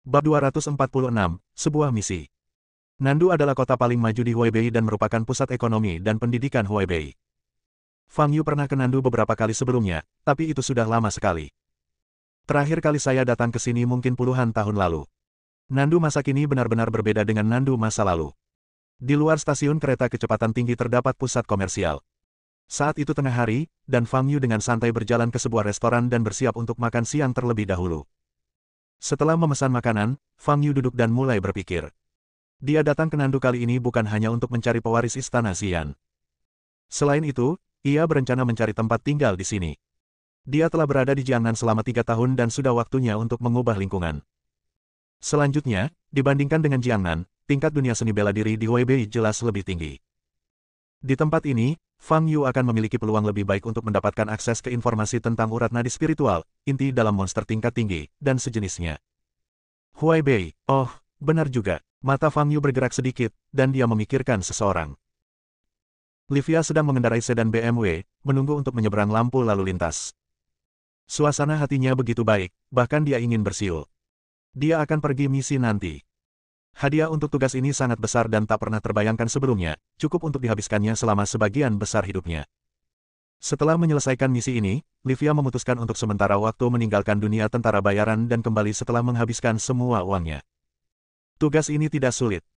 Bab 246, Sebuah Misi. Nandu adalah kota paling maju di Huaibei dan merupakan pusat ekonomi dan pendidikan Huaibei. Fang Yu pernah ke Nandu beberapa kali sebelumnya, tapi itu sudah lama sekali. Terakhir kali saya datang ke sini mungkin puluhan tahun lalu. Nandu masa kini benar-benar berbeda dengan Nandu masa lalu. Di luar stasiun kereta kecepatan tinggi terdapat pusat komersial. Saat itu tengah hari, dan Fang Yu dengan santai berjalan ke sebuah restoran dan bersiap untuk makan siang terlebih dahulu. Setelah memesan makanan, Fang Yu duduk dan mulai berpikir. Dia datang ke Nandu kali ini bukan hanya untuk mencari pewaris istana Xian. Selain itu, ia berencana mencari tempat tinggal di sini. Dia telah berada di Jiangnan selama 3 tahun dan sudah waktunya untuk mengubah lingkungan. Selanjutnya, dibandingkan dengan Jiangnan, tingkat dunia seni bela diri di Huaibei jelas lebih tinggi. Di tempat ini, Fang Yu akan memiliki peluang lebih baik untuk mendapatkan akses ke informasi tentang urat nadi spiritual, inti dalam monster tingkat tinggi, dan sejenisnya. Huaibei, oh, benar juga. Mata Fang Yu bergerak sedikit, dan dia memikirkan seseorang. Livia sedang mengendarai sedan BMW, menunggu untuk menyeberang lampu lalu lintas. Suasana hatinya begitu baik, bahkan dia ingin bersiul. Dia akan pergi misi nanti. Hadiah untuk tugas ini sangat besar dan tak pernah terbayangkan sebelumnya, cukup untuk dihabiskannya selama sebagian besar hidupnya. Setelah menyelesaikan misi ini, Livia memutuskan untuk sementara waktu meninggalkan dunia tentara bayaran dan kembali setelah menghabiskan semua uangnya. Tugas ini tidak sulit.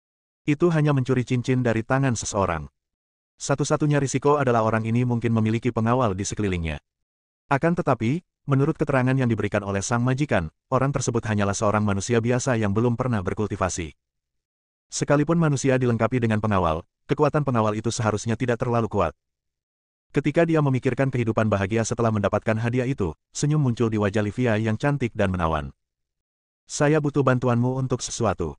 Itu hanya mencuri cincin dari tangan seseorang. Satu-satunya risiko adalah orang ini mungkin memiliki pengawal di sekelilingnya. Akan tetapi, menurut keterangan yang diberikan oleh sang majikan, orang tersebut hanyalah seorang manusia biasa yang belum pernah berkultivasi. Sekalipun manusia dilengkapi dengan pengawal, kekuatan pengawal itu seharusnya tidak terlalu kuat. Ketika dia memikirkan kehidupan bahagia setelah mendapatkan hadiah itu, senyum muncul di wajah Livia yang cantik dan menawan. Saya butuh bantuanmu untuk sesuatu.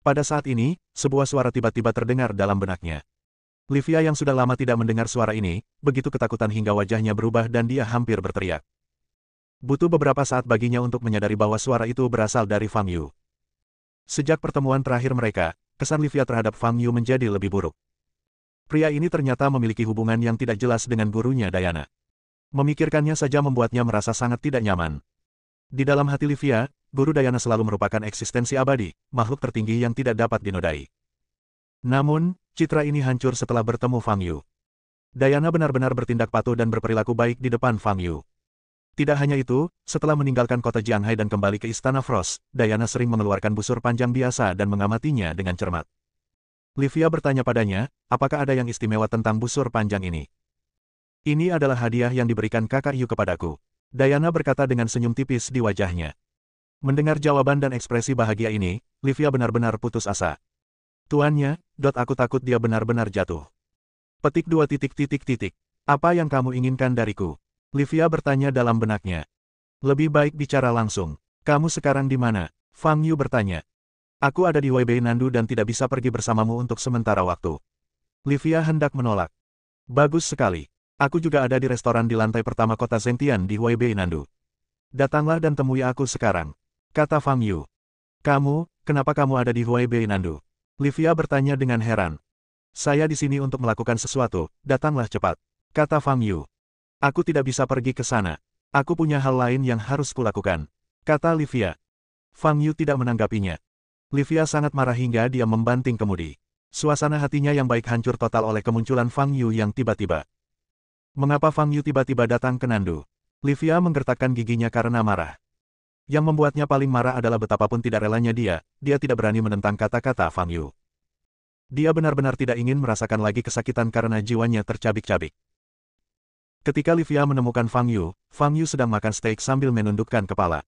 Pada saat ini, sebuah suara tiba-tiba terdengar dalam benaknya. Livia yang sudah lama tidak mendengar suara ini, begitu ketakutan hingga wajahnya berubah dan dia hampir berteriak. Butuh beberapa saat baginya untuk menyadari bahwa suara itu berasal dari Fang Yu. Sejak pertemuan terakhir mereka, kesan Livia terhadap Fang Yu menjadi lebih buruk. Pria ini ternyata memiliki hubungan yang tidak jelas dengan gurunya Diana. Memikirkannya saja membuatnya merasa sangat tidak nyaman. Di dalam hati Livia, guru Diana selalu merupakan eksistensi abadi, makhluk tertinggi yang tidak dapat dinodai. Namun, citra ini hancur setelah bertemu Fang Yu. Diana benar-benar bertindak patuh dan berperilaku baik di depan Fang Yu. Tidak hanya itu, setelah meninggalkan kota Jianghai dan kembali ke Istana Frost, Diana sering mengeluarkan busur panjang biasa dan mengamatinya dengan cermat. Livia bertanya padanya, apakah ada yang istimewa tentang busur panjang ini? Ini adalah hadiah yang diberikan kakak Yu kepadaku. Diana berkata dengan senyum tipis di wajahnya. Mendengar jawaban dan ekspresi bahagia ini, Livia benar-benar putus asa. Tuannya, aku takut dia benar-benar jatuh. Petik 2 titik. Apa yang kamu inginkan dariku? Livia bertanya dalam benaknya. Lebih baik bicara langsung. Kamu sekarang di mana? Fang Yu bertanya. Aku ada di Huaibei Nandu dan tidak bisa pergi bersamamu untuk sementara waktu. Livia hendak menolak. Bagus sekali. Aku juga ada di restoran di lantai pertama kota Zhengtian di Huaibei Nandu. Datanglah dan temui aku sekarang. Kata Fang Yu. Kenapa kamu ada di Huaibei Nandu? Livia bertanya dengan heran. Saya di sini untuk melakukan sesuatu, datanglah cepat. Kata Fang Yu. Aku tidak bisa pergi ke sana. Aku punya hal lain yang harus kulakukan. Kata Livia. Fang Yu tidak menanggapinya. Livia sangat marah hingga dia membanting kemudi. Suasana hatinya yang baik hancur total oleh kemunculan Fang Yu yang tiba-tiba. Mengapa Fang Yu tiba-tiba datang ke Nandu? Livia menggertakkan giginya karena marah. Yang membuatnya paling marah adalah betapapun tidak relanya dia tidak berani menentang kata-kata Fang Yu. Dia benar-benar tidak ingin merasakan lagi kesakitan karena jiwanya tercabik-cabik. Ketika Livia menemukan Fang Yu sedang makan steak sambil menundukkan kepala.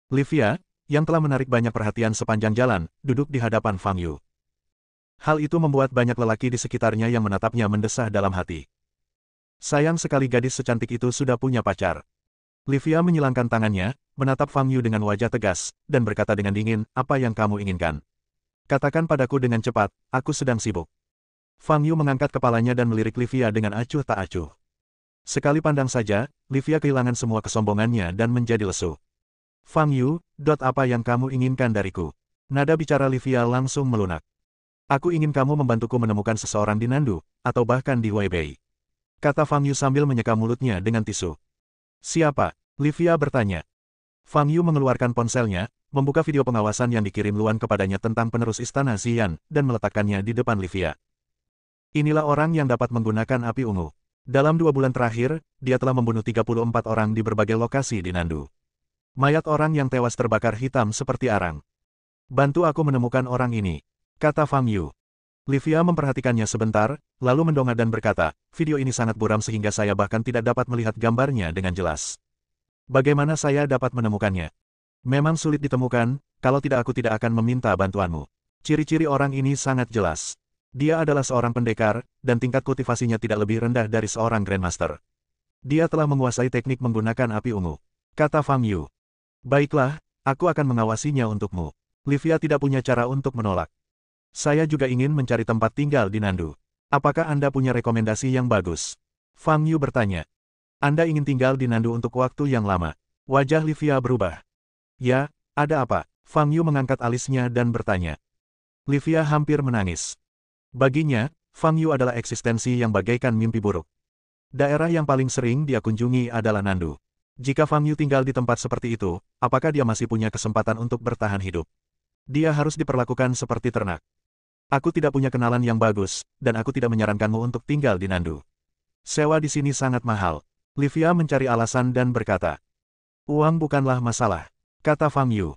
Livia, yang telah menarik banyak perhatian sepanjang jalan, duduk di hadapan Fang Yu. Hal itu membuat banyak lelaki di sekitarnya yang menatapnya mendesah dalam hati. Sayang sekali gadis secantik itu sudah punya pacar. Livia menyilangkan tangannya, menatap Fang Yu dengan wajah tegas, dan berkata dengan dingin, apa yang kamu inginkan? Katakan padaku dengan cepat, aku sedang sibuk. Fang Yu mengangkat kepalanya dan melirik Livia dengan acuh tak acuh. Sekali pandang saja, Livia kehilangan semua kesombongannya dan menjadi lesu. Fang Yu, apa yang kamu inginkan dariku? Nada bicara Livia langsung melunak. Aku ingin kamu membantuku menemukan seseorang di Nandu, atau bahkan di Huaibei. Kata Fang Yu sambil menyeka mulutnya dengan tisu. Siapa? Livia bertanya. Fang Yu mengeluarkan ponselnya, membuka video pengawasan yang dikirim Luan kepadanya tentang penerus istana Xian, dan meletakkannya di depan Livia. Inilah orang yang dapat menggunakan api ungu. Dalam 2 bulan terakhir, dia telah membunuh 34 orang di berbagai lokasi di Nandu. Mayat orang yang tewas terbakar hitam seperti arang. Bantu aku menemukan orang ini, kata Fang Yu. Livia memperhatikannya sebentar, lalu mendongak dan berkata, video ini sangat buram sehingga saya bahkan tidak dapat melihat gambarnya dengan jelas. Bagaimana saya dapat menemukannya? Memang sulit ditemukan, kalau tidak aku tidak akan meminta bantuanmu. Ciri-ciri orang ini sangat jelas. Dia adalah seorang pendekar, dan tingkat kultivasinya tidak lebih rendah dari seorang Grandmaster. Dia telah menguasai teknik menggunakan api ungu, kata Fang Yu. Baiklah, aku akan mengawasinya untukmu. Livia tidak punya cara untuk menolak. Saya juga ingin mencari tempat tinggal di Nandu. Apakah Anda punya rekomendasi yang bagus? Fang Yu bertanya. Anda ingin tinggal di Nandu untuk waktu yang lama? Wajah Livia berubah. Ya, ada apa? Fang Yu mengangkat alisnya dan bertanya. Livia hampir menangis. Baginya, Fang Yu adalah eksistensi yang bagaikan mimpi buruk. Daerah yang paling sering dia kunjungi adalah Nandu. Jika Fang Yu tinggal di tempat seperti itu, apakah dia masih punya kesempatan untuk bertahan hidup? Dia harus diperlakukan seperti ternak. Aku tidak punya kenalan yang bagus, dan aku tidak menyarankanmu untuk tinggal di Nandu. Sewa di sini sangat mahal. Livia mencari alasan dan berkata. Uang bukanlah masalah, kata Fang Yu.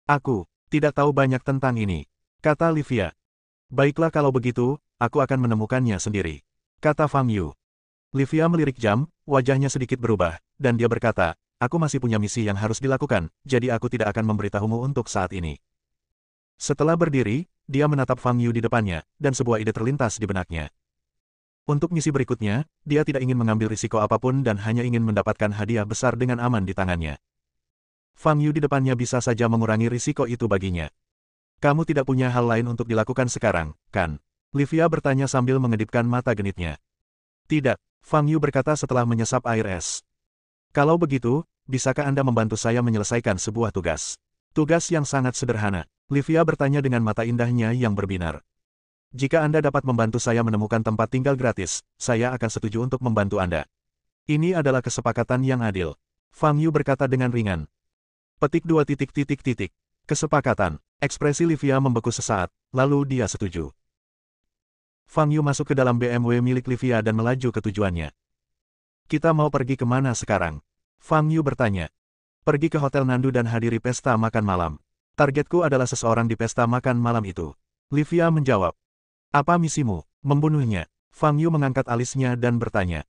Aku tidak tahu banyak tentang ini, kata Livia. Baiklah kalau begitu, aku akan menemukannya sendiri, kata Fang Yu. Livia melirik jam, wajahnya sedikit berubah, dan dia berkata, aku masih punya misi yang harus dilakukan, jadi aku tidak akan memberitahumu untuk saat ini. Setelah berdiri, dia menatap Fang Yu di depannya, dan sebuah ide terlintas di benaknya. Untuk misi berikutnya, dia tidak ingin mengambil risiko apapun dan hanya ingin mendapatkan hadiah besar dengan aman di tangannya. Fang Yu di depannya bisa saja mengurangi risiko itu baginya. Kamu tidak punya hal lain untuk dilakukan sekarang, kan? Livia bertanya sambil mengedipkan mata genitnya. Tidak, Fang Yu berkata setelah menyesap air es. Kalau begitu, bisakah Anda membantu saya menyelesaikan sebuah tugas? Tugas yang sangat sederhana. Livia bertanya dengan mata indahnya yang berbinar. Jika Anda dapat membantu saya menemukan tempat tinggal gratis, saya akan setuju untuk membantu Anda. Ini adalah kesepakatan yang adil. Fang Yu berkata dengan ringan. Petik 2 titik. Kesepakatan. Ekspresi Livia membeku sesaat, lalu dia setuju. Fang Yu masuk ke dalam BMW milik Livia dan melaju ke tujuannya. Kita mau pergi kemana sekarang? Fang Yu bertanya. Pergi ke Hotel Nandu dan hadiri pesta makan malam. Targetku adalah seseorang di pesta makan malam itu. Livia menjawab. Apa misimu? Membunuhnya. Fang Yu mengangkat alisnya dan bertanya.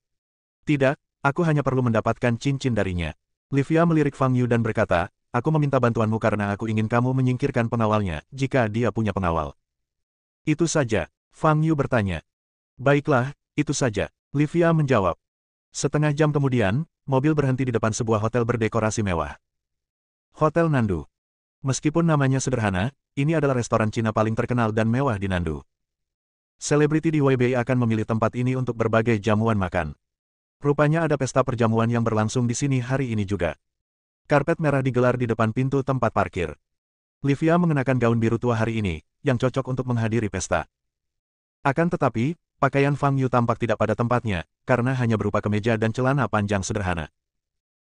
Tidak, aku hanya perlu mendapatkan cincin darinya. Livia melirik Fang Yu dan berkata, aku meminta bantuanmu karena aku ingin kamu menyingkirkan pengawalnya, jika dia punya pengawal. Itu saja, Fang Yu bertanya. Baiklah, itu saja, Livia menjawab. Setengah jam kemudian, mobil berhenti di depan sebuah hotel berdekorasi mewah. Hotel Nandu. Meskipun namanya sederhana, ini adalah restoran Cina paling terkenal dan mewah di Nandu. Selebriti di Huaibei akan memilih tempat ini untuk berbagai jamuan makan. Rupanya ada pesta perjamuan yang berlangsung di sini hari ini juga. Karpet merah digelar di depan pintu tempat parkir. Livia mengenakan gaun biru tua hari ini, yang cocok untuk menghadiri pesta. Akan tetapi, pakaian Fang Yu tampak tidak pada tempatnya, karena hanya berupa kemeja dan celana panjang sederhana.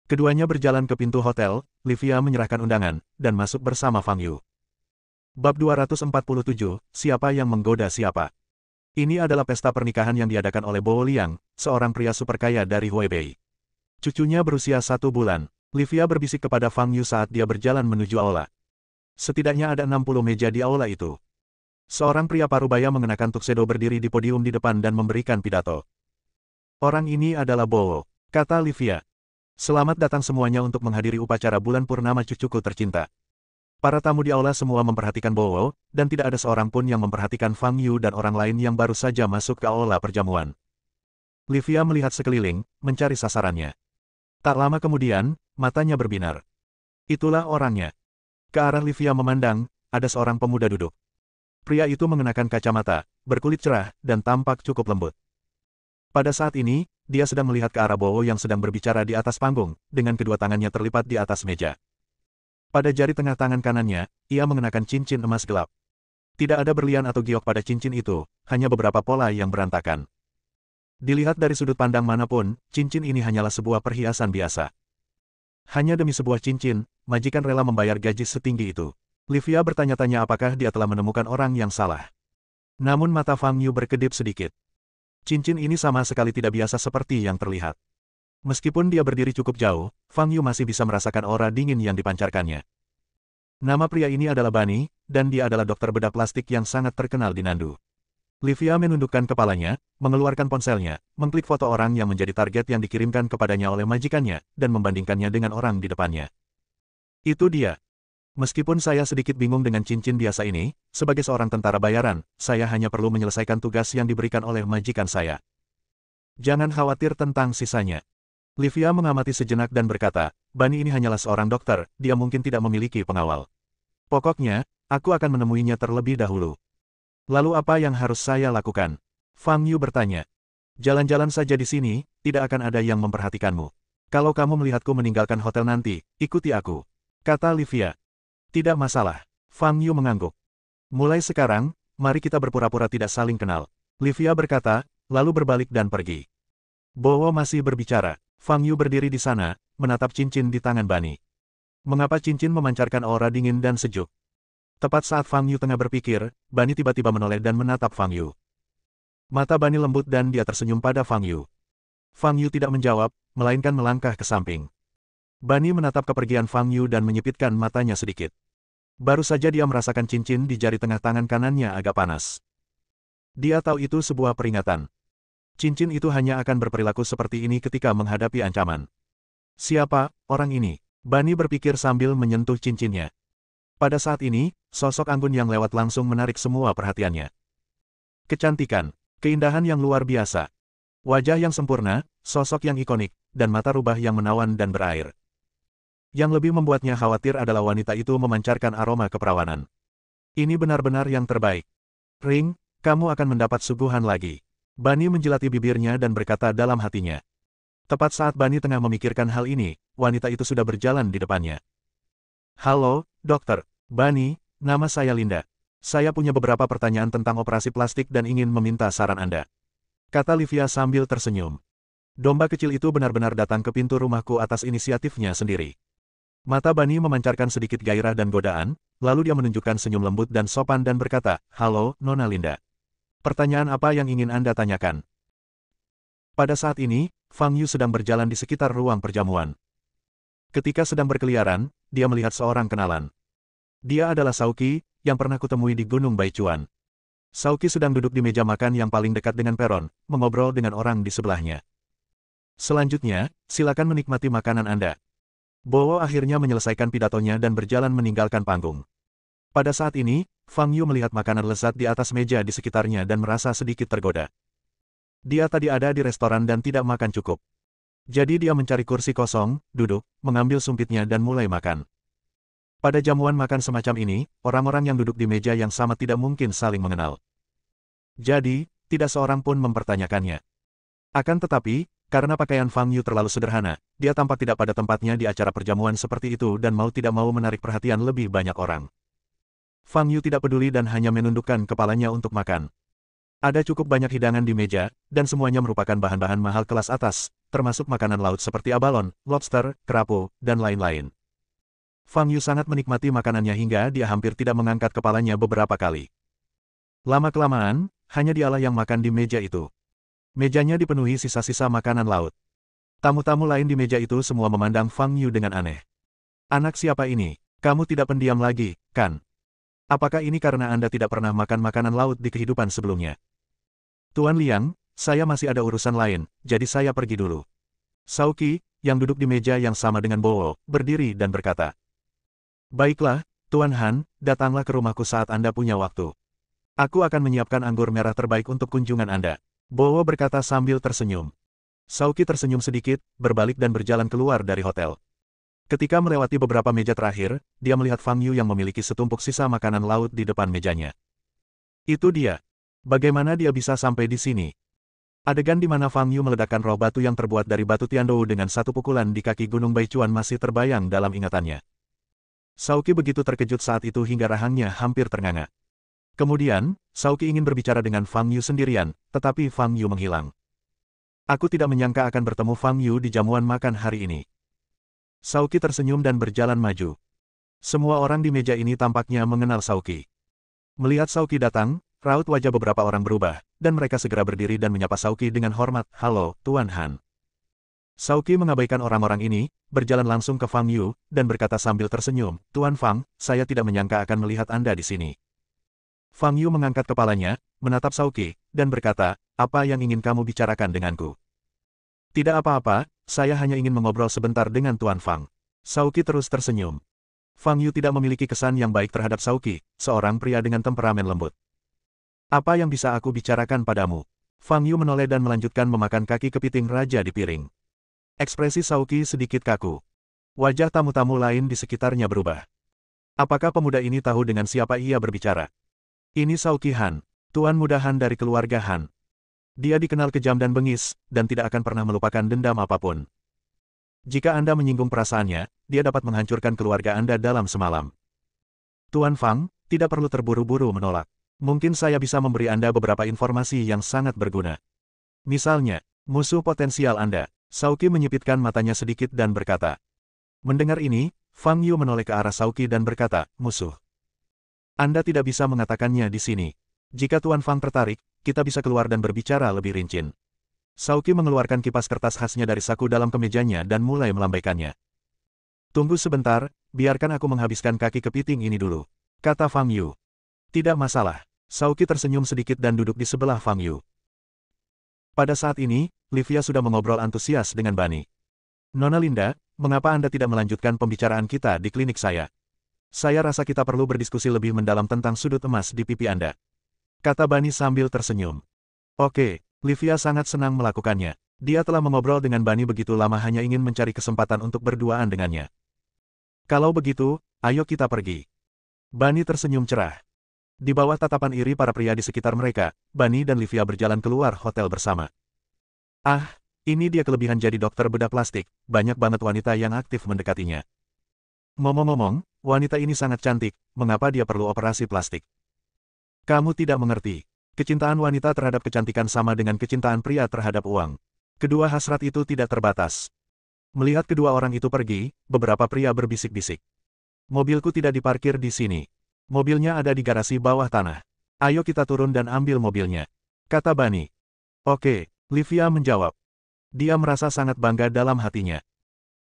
Keduanya berjalan ke pintu hotel, Livia menyerahkan undangan, dan masuk bersama Fang Yu. Bab 247, Siapa yang menggoda siapa? Ini adalah pesta pernikahan yang diadakan oleh Bo Liang, seorang pria super kaya dari Huaibei. Cucunya berusia 1 bulan. Livia berbisik kepada Fang Yu saat dia berjalan menuju aula. Setidaknya ada 60 meja di aula itu. Seorang pria parubaya mengenakan tuxedo berdiri di podium di depan dan memberikan pidato. Orang ini adalah Bo, kata Livia. Selamat datang semuanya untuk menghadiri upacara bulan purnama cucuku tercinta. Para tamu di aula semua memperhatikan Bo, dan tidak ada seorang pun yang memperhatikan Fang Yu dan orang lain yang baru saja masuk ke aula perjamuan. Livia melihat sekeliling, mencari sasarannya. Tak lama kemudian, matanya berbinar. Itulah orangnya. Ke arah Livia memandang, ada seorang pemuda duduk. Pria itu mengenakan kacamata, berkulit cerah, dan tampak cukup lembut. Pada saat ini, dia sedang melihat ke arah Bo yang sedang berbicara di atas panggung, dengan kedua tangannya terlipat di atas meja. Pada jari tengah tangan kanannya, ia mengenakan cincin emas gelap. Tidak ada berlian atau giok pada cincin itu, hanya beberapa pola yang berantakan. Dilihat dari sudut pandang manapun, cincin ini hanyalah sebuah perhiasan biasa. Hanya demi sebuah cincin, majikan rela membayar gaji setinggi itu. Livia bertanya-tanya apakah dia telah menemukan orang yang salah. Namun mata Fang Yu berkedip sedikit. Cincin ini sama sekali tidak biasa seperti yang terlihat. Meskipun dia berdiri cukup jauh, Fang Yu masih bisa merasakan aura dingin yang dipancarkannya. Nama pria ini adalah Bani, dan dia adalah dokter bedah plastik yang sangat terkenal di Nandu. Livia menundukkan kepalanya, mengeluarkan ponselnya, mengklik foto orang yang menjadi target yang dikirimkan kepadanya oleh majikannya, dan membandingkannya dengan orang di depannya. Itu dia. Meskipun saya sedikit bingung dengan cincin biasa ini, sebagai seorang tentara bayaran, saya hanya perlu menyelesaikan tugas yang diberikan oleh majikan saya. Jangan khawatir tentang sisanya. Livia mengamati sejenak dan berkata, Bani ini hanyalah seorang dokter, dia mungkin tidak memiliki pengawal. Pokoknya, aku akan menemuinya terlebih dahulu. Lalu apa yang harus saya lakukan? Fang Yu bertanya. Jalan-jalan saja di sini, tidak akan ada yang memperhatikanmu. Kalau kamu melihatku meninggalkan hotel nanti, ikuti aku. Kata Livia. Tidak masalah. Fang Yu mengangguk. Mulai sekarang, mari kita berpura-pura tidak saling kenal. Livia berkata, lalu berbalik dan pergi. Bowo masih berbicara. Fang Yu berdiri di sana, menatap cincin di tangan Bani. Mengapa cincin memancarkan aura dingin dan sejuk? Tepat saat Fang Yu tengah berpikir, Bani tiba-tiba menoleh dan menatap Fang Yu. Mata Bani lembut dan dia tersenyum pada Fang Yu. Fang Yu tidak menjawab, melainkan melangkah ke samping. Bani menatap kepergian Fang Yu dan menyipitkan matanya sedikit. Baru saja dia merasakan cincin di jari tengah tangan kanannya agak panas. Dia tahu itu sebuah peringatan. Cincin itu hanya akan berperilaku seperti ini ketika menghadapi ancaman. Siapa orang ini? Bani berpikir sambil menyentuh cincinnya. Pada saat ini, sosok anggun yang lewat langsung menarik semua perhatiannya. Kecantikan, keindahan yang luar biasa. Wajah yang sempurna, sosok yang ikonik, dan mata rubah yang menawan dan berair. Yang lebih membuatnya khawatir adalah wanita itu memancarkan aroma keperawanan. Ini benar-benar yang terbaik. Ring, kamu akan mendapat suguhan lagi. Bani menjilati bibirnya dan berkata dalam hatinya. Tepat saat Bani tengah memikirkan hal ini, wanita itu sudah berjalan di depannya. Halo, dokter. Bani, nama saya Linda. Saya punya beberapa pertanyaan tentang operasi plastik dan ingin meminta saran Anda. Kata Livia sambil tersenyum. Domba kecil itu benar-benar datang ke pintu rumahku atas inisiatifnya sendiri. Mata Bani memancarkan sedikit gairah dan godaan, lalu dia menunjukkan senyum lembut dan sopan dan berkata, Halo, Nona Linda. Pertanyaan apa yang ingin Anda tanyakan? Pada saat ini, Fang Yu sedang berjalan di sekitar ruang perjamuan. Ketika sedang berkeliaran, dia melihat seorang kenalan. Dia adalah Saoqi, yang pernah kutemui di Gunung Baichuan. Saoqi sedang duduk di meja makan yang paling dekat dengan peron, mengobrol dengan orang di sebelahnya. Selanjutnya, silakan menikmati makanan Anda. Bowo akhirnya menyelesaikan pidatonya dan berjalan meninggalkan panggung. Pada saat ini, Fang Yu melihat makanan lezat di atas meja di sekitarnya dan merasa sedikit tergoda. Dia tadi ada di restoran dan tidak makan cukup. Jadi dia mencari kursi kosong, duduk, mengambil sumpitnya dan mulai makan. Pada jamuan makan semacam ini, orang-orang yang duduk di meja yang sama tidak mungkin saling mengenal. Jadi, tidak seorang pun mempertanyakannya. Akan tetapi, karena pakaian Fang Yu terlalu sederhana, dia tampak tidak pada tempatnya di acara perjamuan seperti itu dan mau tidak mau menarik perhatian lebih banyak orang. Fang Yu tidak peduli dan hanya menundukkan kepalanya untuk makan. Ada cukup banyak hidangan di meja, dan semuanya merupakan bahan-bahan mahal kelas atas, termasuk makanan laut seperti abalon, lobster, kerapu, dan lain-lain. Fang Yu sangat menikmati makanannya hingga dia hampir tidak mengangkat kepalanya beberapa kali. Lama-kelamaan, hanya dialah yang makan di meja itu. Mejanya dipenuhi sisa-sisa makanan laut. Tamu-tamu lain di meja itu semua memandang Fang Yu dengan aneh. Anak siapa ini? Kamu tidak pendiam lagi, kan? Apakah ini karena Anda tidak pernah makan makanan laut di kehidupan sebelumnya? Tuan Liang, saya masih ada urusan lain, jadi saya pergi dulu. Saoqi, yang duduk di meja yang sama dengan Bowo, berdiri dan berkata. Baiklah, Tuan Han, datanglah ke rumahku saat Anda punya waktu. Aku akan menyiapkan anggur merah terbaik untuk kunjungan Anda. Bowo berkata sambil tersenyum. Saoqi tersenyum sedikit, berbalik dan berjalan keluar dari hotel. Ketika melewati beberapa meja terakhir, dia melihat Fang Yu yang memiliki setumpuk sisa makanan laut di depan mejanya. Itu dia. Bagaimana dia bisa sampai di sini? Adegan di mana Fang Yu meledakkan roh batu yang terbuat dari batu Tiandou dengan satu pukulan di kaki Gunung Baichuan masih terbayang dalam ingatannya. Saoqi begitu terkejut saat itu hingga rahangnya hampir ternganga. Kemudian, Saoqi ingin berbicara dengan Fang Yu sendirian, tetapi Fang Yu menghilang. Aku tidak menyangka akan bertemu Fang Yu di jamuan makan hari ini. Saoki tersenyum dan berjalan maju. Semua orang di meja ini tampaknya mengenal Saoki. Melihat Saoki datang, raut wajah beberapa orang berubah, dan mereka segera berdiri dan menyapa Saoki dengan hormat, "Halo, Tuan Han." Saoki mengabaikan orang-orang ini, berjalan langsung ke Fang Yu, dan berkata sambil tersenyum, "Tuan Fang, saya tidak menyangka akan melihat Anda di sini." Fang Yu mengangkat kepalanya, menatap Saoki, dan berkata, "Apa yang ingin kamu bicarakan denganku?" "Tidak apa-apa, saya hanya ingin mengobrol sebentar dengan Tuan Fang." Saoki terus tersenyum. Fang Yu tidak memiliki kesan yang baik terhadap Saoki, seorang pria dengan temperamen lembut. "Apa yang bisa aku bicarakan padamu?" Fang Yu menoleh dan melanjutkan memakan kaki kepiting raja di piring. Ekspresi Saoki sedikit kaku. Wajah tamu-tamu lain di sekitarnya berubah. Apakah pemuda ini tahu dengan siapa ia berbicara? Ini Saoki Han, tuan muda Han dari keluarga Han. Dia dikenal kejam dan bengis, dan tidak akan pernah melupakan dendam apapun. Jika Anda menyinggung perasaannya, dia dapat menghancurkan keluarga Anda dalam semalam. Tuan Fang, tidak perlu terburu-buru menolak. Mungkin saya bisa memberi Anda beberapa informasi yang sangat berguna. Misalnya, musuh potensial Anda. Saoki menyipitkan matanya sedikit dan berkata. Mendengar ini, Fang Yu menoleh ke arah Saoki dan berkata, "Musuh. Anda tidak bisa mengatakannya di sini. Jika Tuan Fang tertarik, kita bisa keluar dan berbicara lebih rinci." Saoki mengeluarkan kipas kertas khasnya dari saku dalam kemejanya dan mulai melambaikannya. "Tunggu sebentar, biarkan aku menghabiskan kaki kepiting ini dulu," kata Fang Yu. "Tidak masalah." Saoki tersenyum sedikit dan duduk di sebelah Fang Yu. Pada saat ini, Livia sudah mengobrol antusias dengan Bani. "Nona Linda, mengapa Anda tidak melanjutkan pembicaraan kita di klinik saya? Saya rasa kita perlu berdiskusi lebih mendalam tentang sudut emas di pipi Anda," kata Bani sambil tersenyum. "Oke." Livia sangat senang melakukannya. Dia telah mengobrol dengan Bani begitu lama hanya ingin mencari kesempatan untuk berduaan dengannya. "Kalau begitu, ayo kita pergi." Bani tersenyum cerah. Di bawah tatapan iri para pria di sekitar mereka, Bani dan Livia berjalan keluar hotel bersama. "Ah, ini dia kelebihan jadi dokter bedah plastik, banyak banget wanita yang aktif mendekatinya. Ngomong-ngomong, wanita ini sangat cantik, mengapa dia perlu operasi plastik?" "Kamu tidak mengerti. Kecintaan wanita terhadap kecantikan sama dengan kecintaan pria terhadap uang. Kedua hasrat itu tidak terbatas." Melihat kedua orang itu pergi, beberapa pria berbisik-bisik. "Mobilku tidak diparkir di sini. Mobilnya ada di garasi bawah tanah. Ayo kita turun dan ambil mobilnya," kata Bani. "Oke," Livia menjawab. Dia merasa sangat bangga dalam hatinya.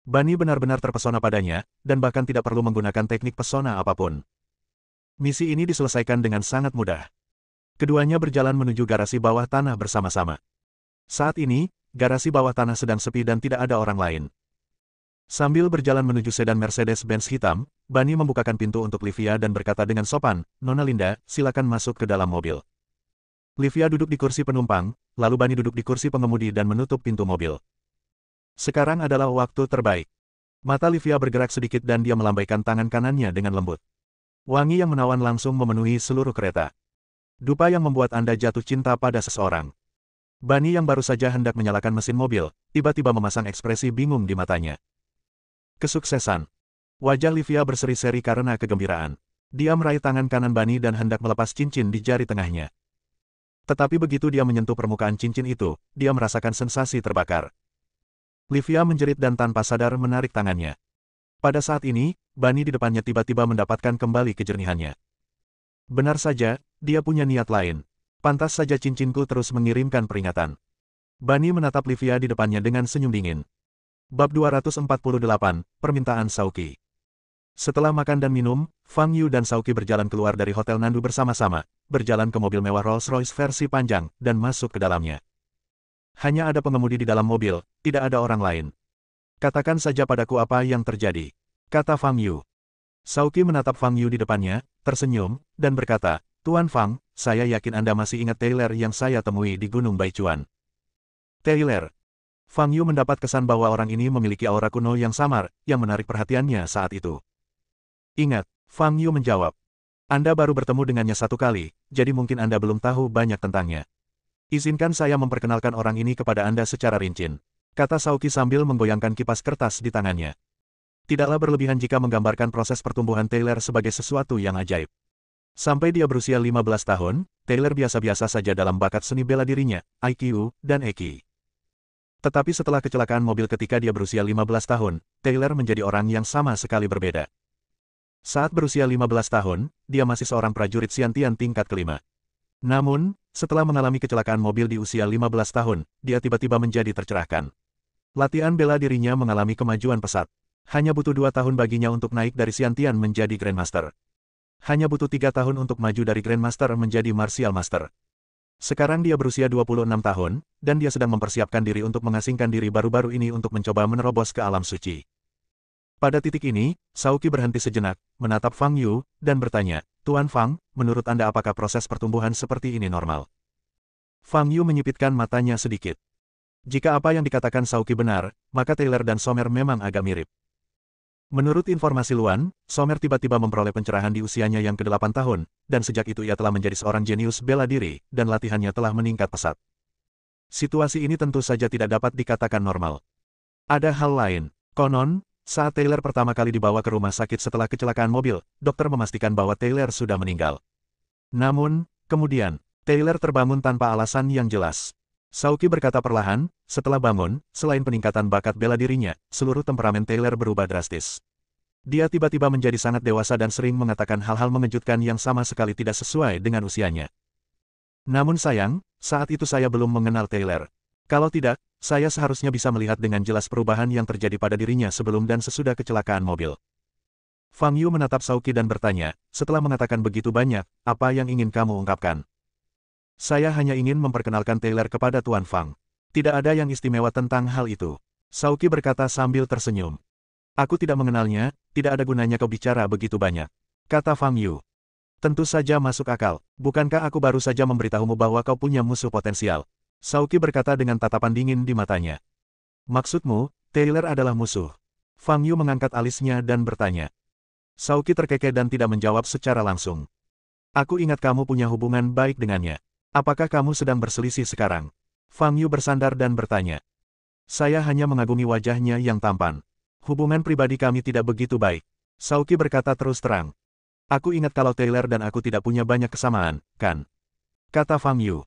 Bani benar-benar terpesona padanya, dan bahkan tidak perlu menggunakan teknik pesona apapun. Misi ini diselesaikan dengan sangat mudah. Keduanya berjalan menuju garasi bawah tanah bersama-sama. Saat ini, garasi bawah tanah sedang sepi dan tidak ada orang lain. Sambil berjalan menuju sedan Mercedes-Benz hitam, Bani membukakan pintu untuk Livia dan berkata dengan sopan, "Nona Linda, silakan masuk ke dalam mobil." Livia duduk di kursi penumpang, lalu Bani duduk di kursi pengemudi dan menutup pintu mobil. Sekarang adalah waktu terbaik. Mata Livia bergerak sedikit dan dia melambaikan tangan kanannya dengan lembut. Wangi yang menawan langsung memenuhi seluruh kereta. Dupa yang membuat Anda jatuh cinta pada seseorang. Bani yang baru saja hendak menyalakan mesin mobil, tiba-tiba memasang ekspresi bingung di matanya. Kesuksesan. Wajah Livia berseri-seri karena kegembiraan. Dia meraih tangan kanan Bani dan hendak melepas cincin di jari tengahnya. Tetapi begitu dia menyentuh permukaan cincin itu, dia merasakan sensasi terbakar. Livia menjerit dan tanpa sadar menarik tangannya. Pada saat ini, Bani di depannya tiba-tiba mendapatkan kembali kejernihannya. Benar saja, dia punya niat lain. Pantas saja cincinku terus mengirimkan peringatan. Bani menatap Livia di depannya dengan senyum dingin. Bab 248, Permintaan Saoki. Setelah makan dan minum, Fang Yu dan Saoki berjalan keluar dari Hotel Nandu bersama-sama, berjalan ke mobil mewah Rolls-Royce versi panjang, dan masuk ke dalamnya. Hanya ada pengemudi di dalam mobil, tidak ada orang lain. "Katakan saja padaku apa yang terjadi," kata Fang Yu. Saoki menatap Fang Yu di depannya, tersenyum, dan berkata, "Tuan Fang, saya yakin Anda masih ingat Taylor yang saya temui di Gunung Baichuan." "Taylor?" Fang Yu mendapat kesan bahwa orang ini memiliki aura kuno yang samar, yang menarik perhatiannya saat itu. "Ingat," Fang Yu menjawab. "Anda baru bertemu dengannya satu kali, jadi mungkin Anda belum tahu banyak tentangnya. Izinkan saya memperkenalkan orang ini kepada Anda secara rinci," kata Saoki sambil menggoyangkan kipas kertas di tangannya. Tidaklah berlebihan jika menggambarkan proses pertumbuhan Taylor sebagai sesuatu yang ajaib. Sampai dia berusia 15 tahun, Taylor biasa-biasa saja dalam bakat seni bela dirinya, IQ, dan EQ. Tetapi setelah kecelakaan mobil ketika dia berusia 15 tahun, Taylor menjadi orang yang sama sekali berbeda. Saat berusia 15 tahun, dia masih seorang prajurit Xiantian tingkat kelima. Namun, setelah mengalami kecelakaan mobil di usia 15 tahun, dia tiba-tiba menjadi tercerahkan. Latihan bela dirinya mengalami kemajuan pesat. Hanya butuh 2 tahun baginya untuk naik dari Xiantian menjadi Grandmaster. Hanya butuh 3 tahun untuk maju dari Grandmaster menjadi Martial Master. Sekarang dia berusia 26 tahun, dan dia sedang mempersiapkan diri untuk mengasingkan diri baru-baru ini untuk mencoba menerobos ke alam suci. Pada titik ini, Shaoqi berhenti sejenak, menatap Fang Yu, dan bertanya, Tuan Fang, menurut Anda apakah proses pertumbuhan seperti ini normal? Fang Yu menyipitkan matanya sedikit. Jika apa yang dikatakan Shaoqi benar, maka Taylor dan Sommer memang agak mirip. Menurut informasi Luan, Sommer tiba-tiba memperoleh pencerahan di usianya yang ke-8 tahun, dan sejak itu ia telah menjadi seorang jenius bela diri, dan latihannya telah meningkat pesat. Situasi ini tentu saja tidak dapat dikatakan normal. Ada hal lain. Konon, saat Taylor pertama kali dibawa ke rumah sakit setelah kecelakaan mobil, dokter memastikan bahwa Taylor sudah meninggal. Namun, kemudian, Taylor terbangun tanpa alasan yang jelas. Shaoqi berkata perlahan, setelah bangun, selain peningkatan bakat bela dirinya, seluruh temperamen Taylor berubah drastis. Dia tiba-tiba menjadi sangat dewasa dan sering mengatakan hal-hal mengejutkan yang sama sekali tidak sesuai dengan usianya. Namun sayang, saat itu saya belum mengenal Taylor. Kalau tidak, saya seharusnya bisa melihat dengan jelas perubahan yang terjadi pada dirinya sebelum dan sesudah kecelakaan mobil. Fang Yu menatap Shaoqi dan bertanya, setelah mengatakan begitu banyak, apa yang ingin kamu ungkapkan? Saya hanya ingin memperkenalkan Taylor kepada Tuan Fang. Tidak ada yang istimewa tentang hal itu. Shaoqi berkata sambil tersenyum. Aku tidak mengenalnya, tidak ada gunanya kau bicara begitu banyak. Kata Fang Yu. Tentu saja masuk akal. Bukankah aku baru saja memberitahumu bahwa kau punya musuh potensial? Shaoqi berkata dengan tatapan dingin di matanya. Maksudmu, Taylor adalah musuh? Fang Yu mengangkat alisnya dan bertanya. Shaoqi terkekeh dan tidak menjawab secara langsung. Aku ingat kamu punya hubungan baik dengannya. Apakah kamu sedang berselisih sekarang? Fang Yu bersandar dan bertanya. Saya hanya mengagumi wajahnya yang tampan. Hubungan pribadi kami tidak begitu baik. Shaoqi berkata terus terang. Aku ingat kalau Taylor dan aku tidak punya banyak kesamaan, kan? Kata Fang Yu.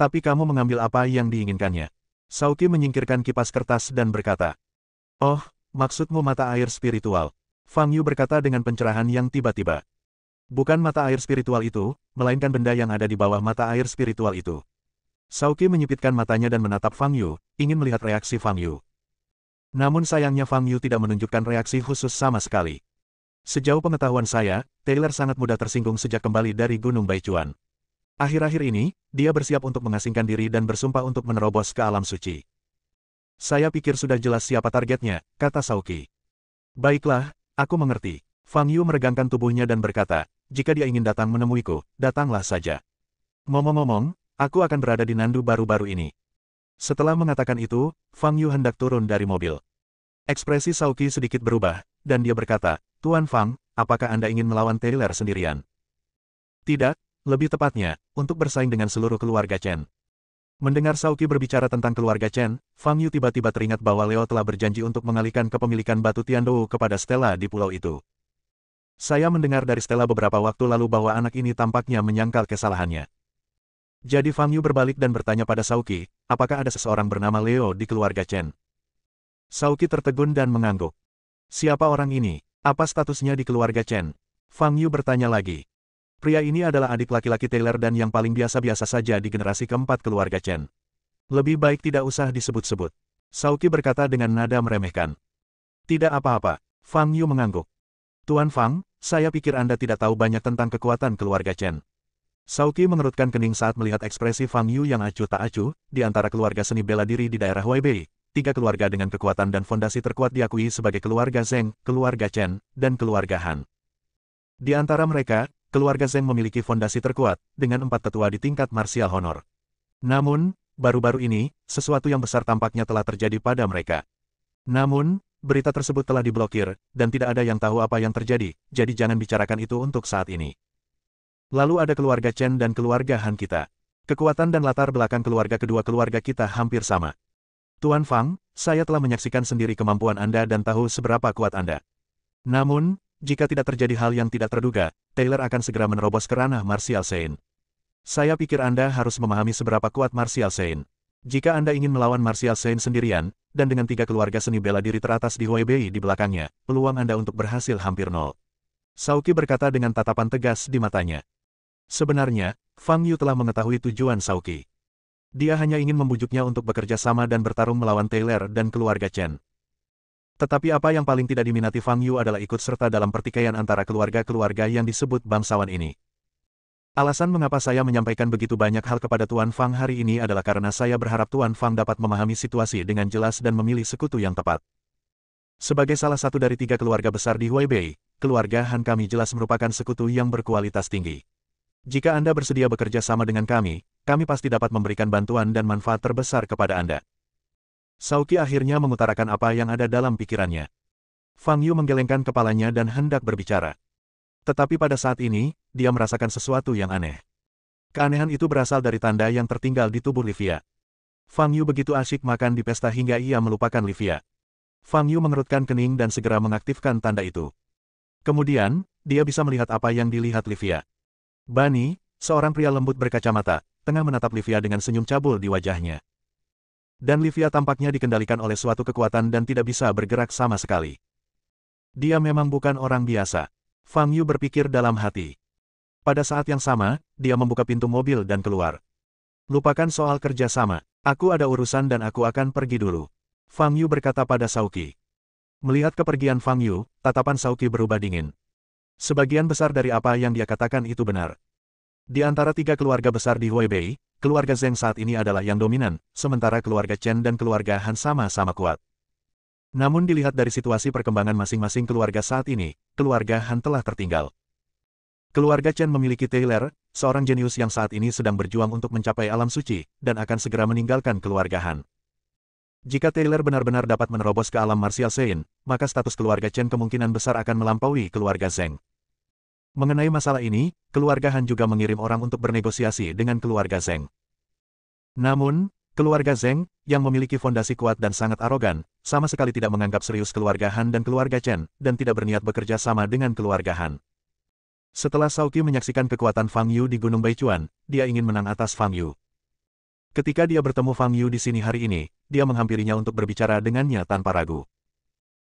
Tapi kamu mengambil apa yang diinginkannya. Shaoqi menyingkirkan kipas kertas dan berkata. Oh, maksudmu mata air spiritual. Fang Yu berkata dengan pencerahan yang tiba-tiba. Bukan mata air spiritual itu, melainkan benda yang ada di bawah mata air spiritual itu. Shaoqi menyipitkan matanya dan menatap Fang Yu, ingin melihat reaksi Fang Yu. Namun sayangnya Fang Yu tidak menunjukkan reaksi khusus sama sekali. Sejauh pengetahuan saya, Taylor sangat mudah tersinggung sejak kembali dari Gunung Baichuan. Akhir-akhir ini, dia bersiap untuk mengasingkan diri dan bersumpah untuk menerobos ke alam suci. Saya pikir sudah jelas siapa targetnya, kata Shaoqi. Baiklah, aku mengerti. Fang Yu meregangkan tubuhnya dan berkata, jika dia ingin datang menemuiku, datanglah saja. Ngomong-ngomong, aku akan berada di Nandu baru-baru ini. Setelah mengatakan itu, Fang Yu hendak turun dari mobil. Ekspresi Shaoqi sedikit berubah, dan dia berkata, Tuan Fang, apakah Anda ingin melawan Taylor sendirian? Tidak, lebih tepatnya, untuk bersaing dengan seluruh keluarga Chen. Mendengar Shaoqi berbicara tentang keluarga Chen, Fang Yu tiba-tiba teringat bahwa Leo telah berjanji untuk mengalihkan kepemilikan batu Tiandou kepada Stella di pulau itu. Saya mendengar dari Stella beberapa waktu lalu bahwa anak ini tampaknya menyangkal kesalahannya. Jadi Fang Yu berbalik dan bertanya pada Shaoqi, apakah ada seseorang bernama Leo di keluarga Chen? Shaoqi tertegun dan mengangguk. Siapa orang ini? Apa statusnya di keluarga Chen? Fang Yu bertanya lagi. Pria ini adalah adik laki-laki Taylor dan yang paling biasa-biasa saja di generasi keempat keluarga Chen. Lebih baik tidak usah disebut-sebut. Shaoqi berkata dengan nada meremehkan. Tidak apa-apa. Fang Yu mengangguk. Tuan Fang, saya pikir Anda tidak tahu banyak tentang kekuatan keluarga Chen. Shaoqi mengerutkan kening saat melihat ekspresi Fang Yu yang acuh tak acuh, di antara keluarga seni bela diri di daerah Huaibei, 3 keluarga dengan kekuatan dan fondasi terkuat diakui sebagai keluarga Zheng, keluarga Chen, dan keluarga Han. Di antara mereka, keluarga Zheng memiliki fondasi terkuat, dengan 4 tetua di tingkat marsial honor. Namun, baru-baru ini, sesuatu yang besar tampaknya telah terjadi pada mereka. Namun, berita tersebut telah diblokir, dan tidak ada yang tahu apa yang terjadi, jadi jangan bicarakan itu untuk saat ini. Lalu ada keluarga Chen dan keluarga Han kita. Kekuatan dan latar belakang keluarga kedua keluarga kita hampir sama. Tuan Fang, saya telah menyaksikan sendiri kemampuan Anda dan tahu seberapa kuat Anda. Namun, jika tidak terjadi hal yang tidak terduga, Taylor akan segera menerobos ke ranah martial Sein. Saya pikir Anda harus memahami seberapa kuat martial Sein. Jika Anda ingin melawan Martial Saint sendirian, dan dengan 3 keluarga seni bela diri teratas di Huaibei di belakangnya, peluang Anda untuk berhasil hampir nol. Sauki berkata dengan tatapan tegas di matanya. Sebenarnya, Fang Yu telah mengetahui tujuan Sauki. Dia hanya ingin membujuknya untuk bekerja sama dan bertarung melawan Taylor dan keluarga Chen. Tetapi apa yang paling tidak diminati Fang Yu adalah ikut serta dalam pertikaian antara keluarga-keluarga yang disebut bangsawan ini. Alasan mengapa saya menyampaikan begitu banyak hal kepada Tuan Fang hari ini adalah karena saya berharap Tuan Fang dapat memahami situasi dengan jelas dan memilih sekutu yang tepat. Sebagai salah satu dari 3 keluarga besar di Huaibei, keluarga Han kami jelas merupakan sekutu yang berkualitas tinggi. Jika Anda bersedia bekerja sama dengan kami pasti dapat memberikan bantuan dan manfaat terbesar kepada Anda. Sauki akhirnya mengutarakan apa yang ada dalam pikirannya. Fang Yu menggelengkan kepalanya dan hendak berbicara. Tetapi pada saat ini, dia merasakan sesuatu yang aneh. Keanehan itu berasal dari tanda yang tertinggal di tubuh Livia. Fang Yu begitu asyik makan di pesta hingga ia melupakan Livia. Fang Yu mengerutkan kening dan segera mengaktifkan tanda itu. Kemudian, dia bisa melihat apa yang dilihat Livia. Bani, seorang pria lembut berkacamata, tengah menatap Livia dengan senyum cabul di wajahnya. Dan Livia tampaknya dikendalikan oleh suatu kekuatan dan tidak bisa bergerak sama sekali. Dia memang bukan orang biasa. Fang Yu berpikir dalam hati. Pada saat yang sama, dia membuka pintu mobil dan keluar. Lupakan soal kerja sama. Aku ada urusan dan aku akan pergi dulu. Fang Yu berkata pada Sauki. Melihat kepergian Fang Yu, tatapan Sauki berubah dingin. Sebagian besar dari apa yang dia katakan itu benar. Di antara 3 keluarga besar di Huaibei, keluarga Zheng saat ini adalah yang dominan, sementara keluarga Chen dan keluarga Han sama-sama kuat. Namun dilihat dari situasi perkembangan masing-masing keluarga saat ini, keluarga Han telah tertinggal. Keluarga Chen memiliki Taylor, seorang jenius yang saat ini sedang berjuang untuk mencapai alam suci, dan akan segera meninggalkan keluarga Han. Jika Taylor benar-benar dapat menerobos ke alam Martial Saint, maka status keluarga Chen kemungkinan besar akan melampaui keluarga Zheng. Mengenai masalah ini, keluarga Han juga mengirim orang untuk bernegosiasi dengan keluarga Zheng. Namun, keluarga Zheng, yang memiliki fondasi kuat dan sangat arogan, sama sekali tidak menganggap serius keluarga Han dan keluarga Chen, dan tidak berniat bekerja sama dengan keluarga Han. Setelah Sauki menyaksikan kekuatan Fang Yu di Gunung Baichuan, dia ingin menang atas Fang Yu. Ketika dia bertemu Fang Yu di sini hari ini, dia menghampirinya untuk berbicara dengannya tanpa ragu.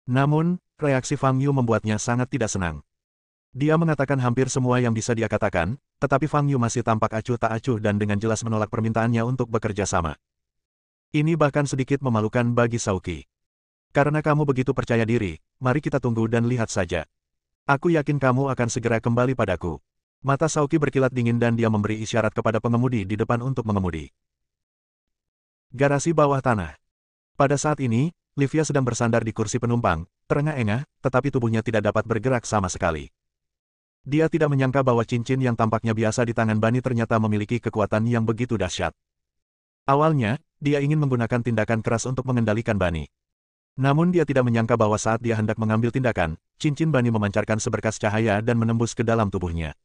Namun, reaksi Fang Yu membuatnya sangat tidak senang. Dia mengatakan hampir semua yang bisa dia katakan, tetapi Fang Yu masih tampak acuh tak acuh dan dengan jelas menolak permintaannya untuk bekerja sama. Ini bahkan sedikit memalukan bagi Sauki. Karena kamu begitu percaya diri, mari kita tunggu dan lihat saja. Aku yakin kamu akan segera kembali padaku. Mata Sauki berkilat dingin dan dia memberi isyarat kepada pengemudi di depan untuk mengemudi. Garasi bawah tanah. Pada saat ini, Livia sedang bersandar di kursi penumpang, terengah-engah, tetapi tubuhnya tidak dapat bergerak sama sekali. Dia tidak menyangka bahwa cincin yang tampaknya biasa di tangan Bani ternyata memiliki kekuatan yang begitu dahsyat. Awalnya, dia ingin menggunakan tindakan keras untuk mengendalikan Bani. Namun dia tidak menyangka bahwa saat dia hendak mengambil tindakan, cincin Bani memancarkan seberkas cahaya dan menembus ke dalam tubuhnya.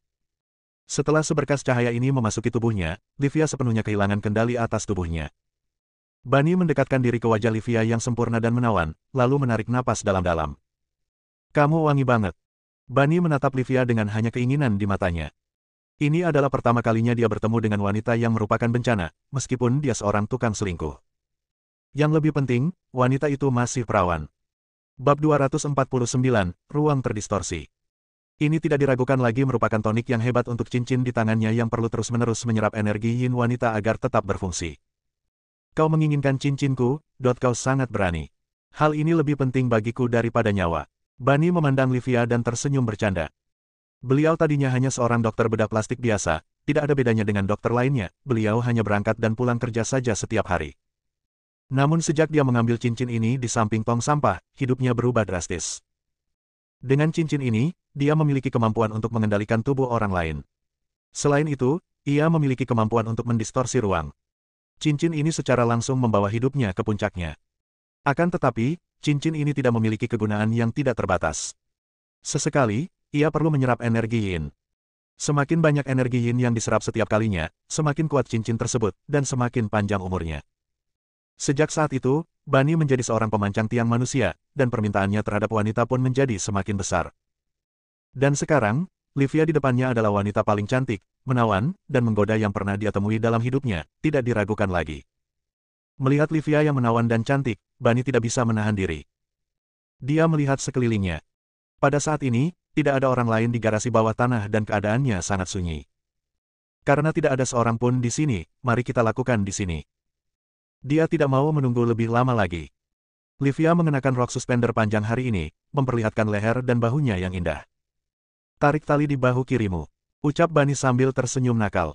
Setelah seberkas cahaya ini memasuki tubuhnya, Livia sepenuhnya kehilangan kendali atas tubuhnya. Bani mendekatkan diri ke wajah Livia yang sempurna dan menawan, lalu menarik napas dalam-dalam. Kamu wangi banget. Bani menatap Livia dengan hanya keinginan di matanya. Ini adalah pertama kalinya dia bertemu dengan wanita yang merupakan bencana, meskipun dia seorang tukang selingkuh. Yang lebih penting, wanita itu masih perawan. Bab 249, Ruang Terdistorsi. Ini tidak diragukan lagi merupakan tonik yang hebat untuk cincin di tangannya yang perlu terus-menerus menyerap energi yin wanita agar tetap berfungsi. Kau menginginkan cincinku, kau sangat berani. Hal ini lebih penting bagiku daripada nyawa. Bani memandang Livia dan tersenyum bercanda. Beliau tadinya hanya seorang dokter bedah plastik biasa, tidak ada bedanya dengan dokter lainnya, beliau hanya berangkat dan pulang kerja saja setiap hari. Namun sejak dia mengambil cincin ini di samping tong sampah, hidupnya berubah drastis. Dengan cincin ini, dia memiliki kemampuan untuk mengendalikan tubuh orang lain. Selain itu, ia memiliki kemampuan untuk mendistorsi ruang. Cincin ini secara langsung membawa hidupnya ke puncaknya. Akan tetapi, cincin ini tidak memiliki kegunaan yang tidak terbatas. Sesekali, ia perlu menyerap energi yin. Semakin banyak energi yin yang diserap setiap kalinya, semakin kuat cincin tersebut, dan semakin panjang umurnya. Sejak saat itu, Bani menjadi seorang pemancang tiang manusia, dan permintaannya terhadap wanita pun menjadi semakin besar. Dan sekarang, Livia di depannya adalah wanita paling cantik, menawan, dan menggoda yang pernah dia temui dalam hidupnya, tidak diragukan lagi. Melihat Livia yang menawan dan cantik, Bani tidak bisa menahan diri. Dia melihat sekelilingnya. Pada saat ini, tidak ada orang lain di garasi bawah tanah dan keadaannya sangat sunyi. Karena tidak ada seorang pun di sini, mari kita lakukan di sini. Dia tidak mau menunggu lebih lama lagi. Livia mengenakan rok suspender panjang hari ini, memperlihatkan leher dan bahunya yang indah. Tarik tali di bahu kirimu, ucap Bani sambil tersenyum nakal.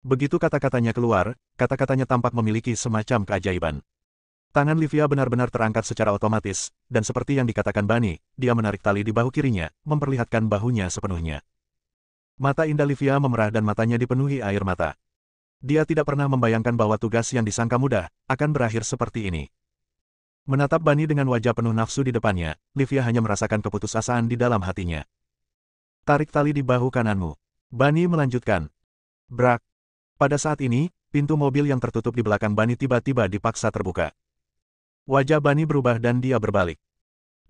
Begitu kata-katanya keluar, kata-katanya tampak memiliki semacam keajaiban. Tangan Livia benar-benar terangkat secara otomatis, dan seperti yang dikatakan Bani, dia menarik tali di bahu kirinya, memperlihatkan bahunya sepenuhnya. Mata indah Livia memerah dan matanya dipenuhi air mata. Dia tidak pernah membayangkan bahwa tugas yang disangka mudah, akan berakhir seperti ini. Menatap Bani dengan wajah penuh nafsu di depannya, Livia hanya merasakan keputusasaan di dalam hatinya. Tarik tali di bahu kananmu. Bani melanjutkan. Brak. Pada saat ini, pintu mobil yang tertutup di belakang Bani tiba-tiba dipaksa terbuka. Wajah Bani berubah dan dia berbalik.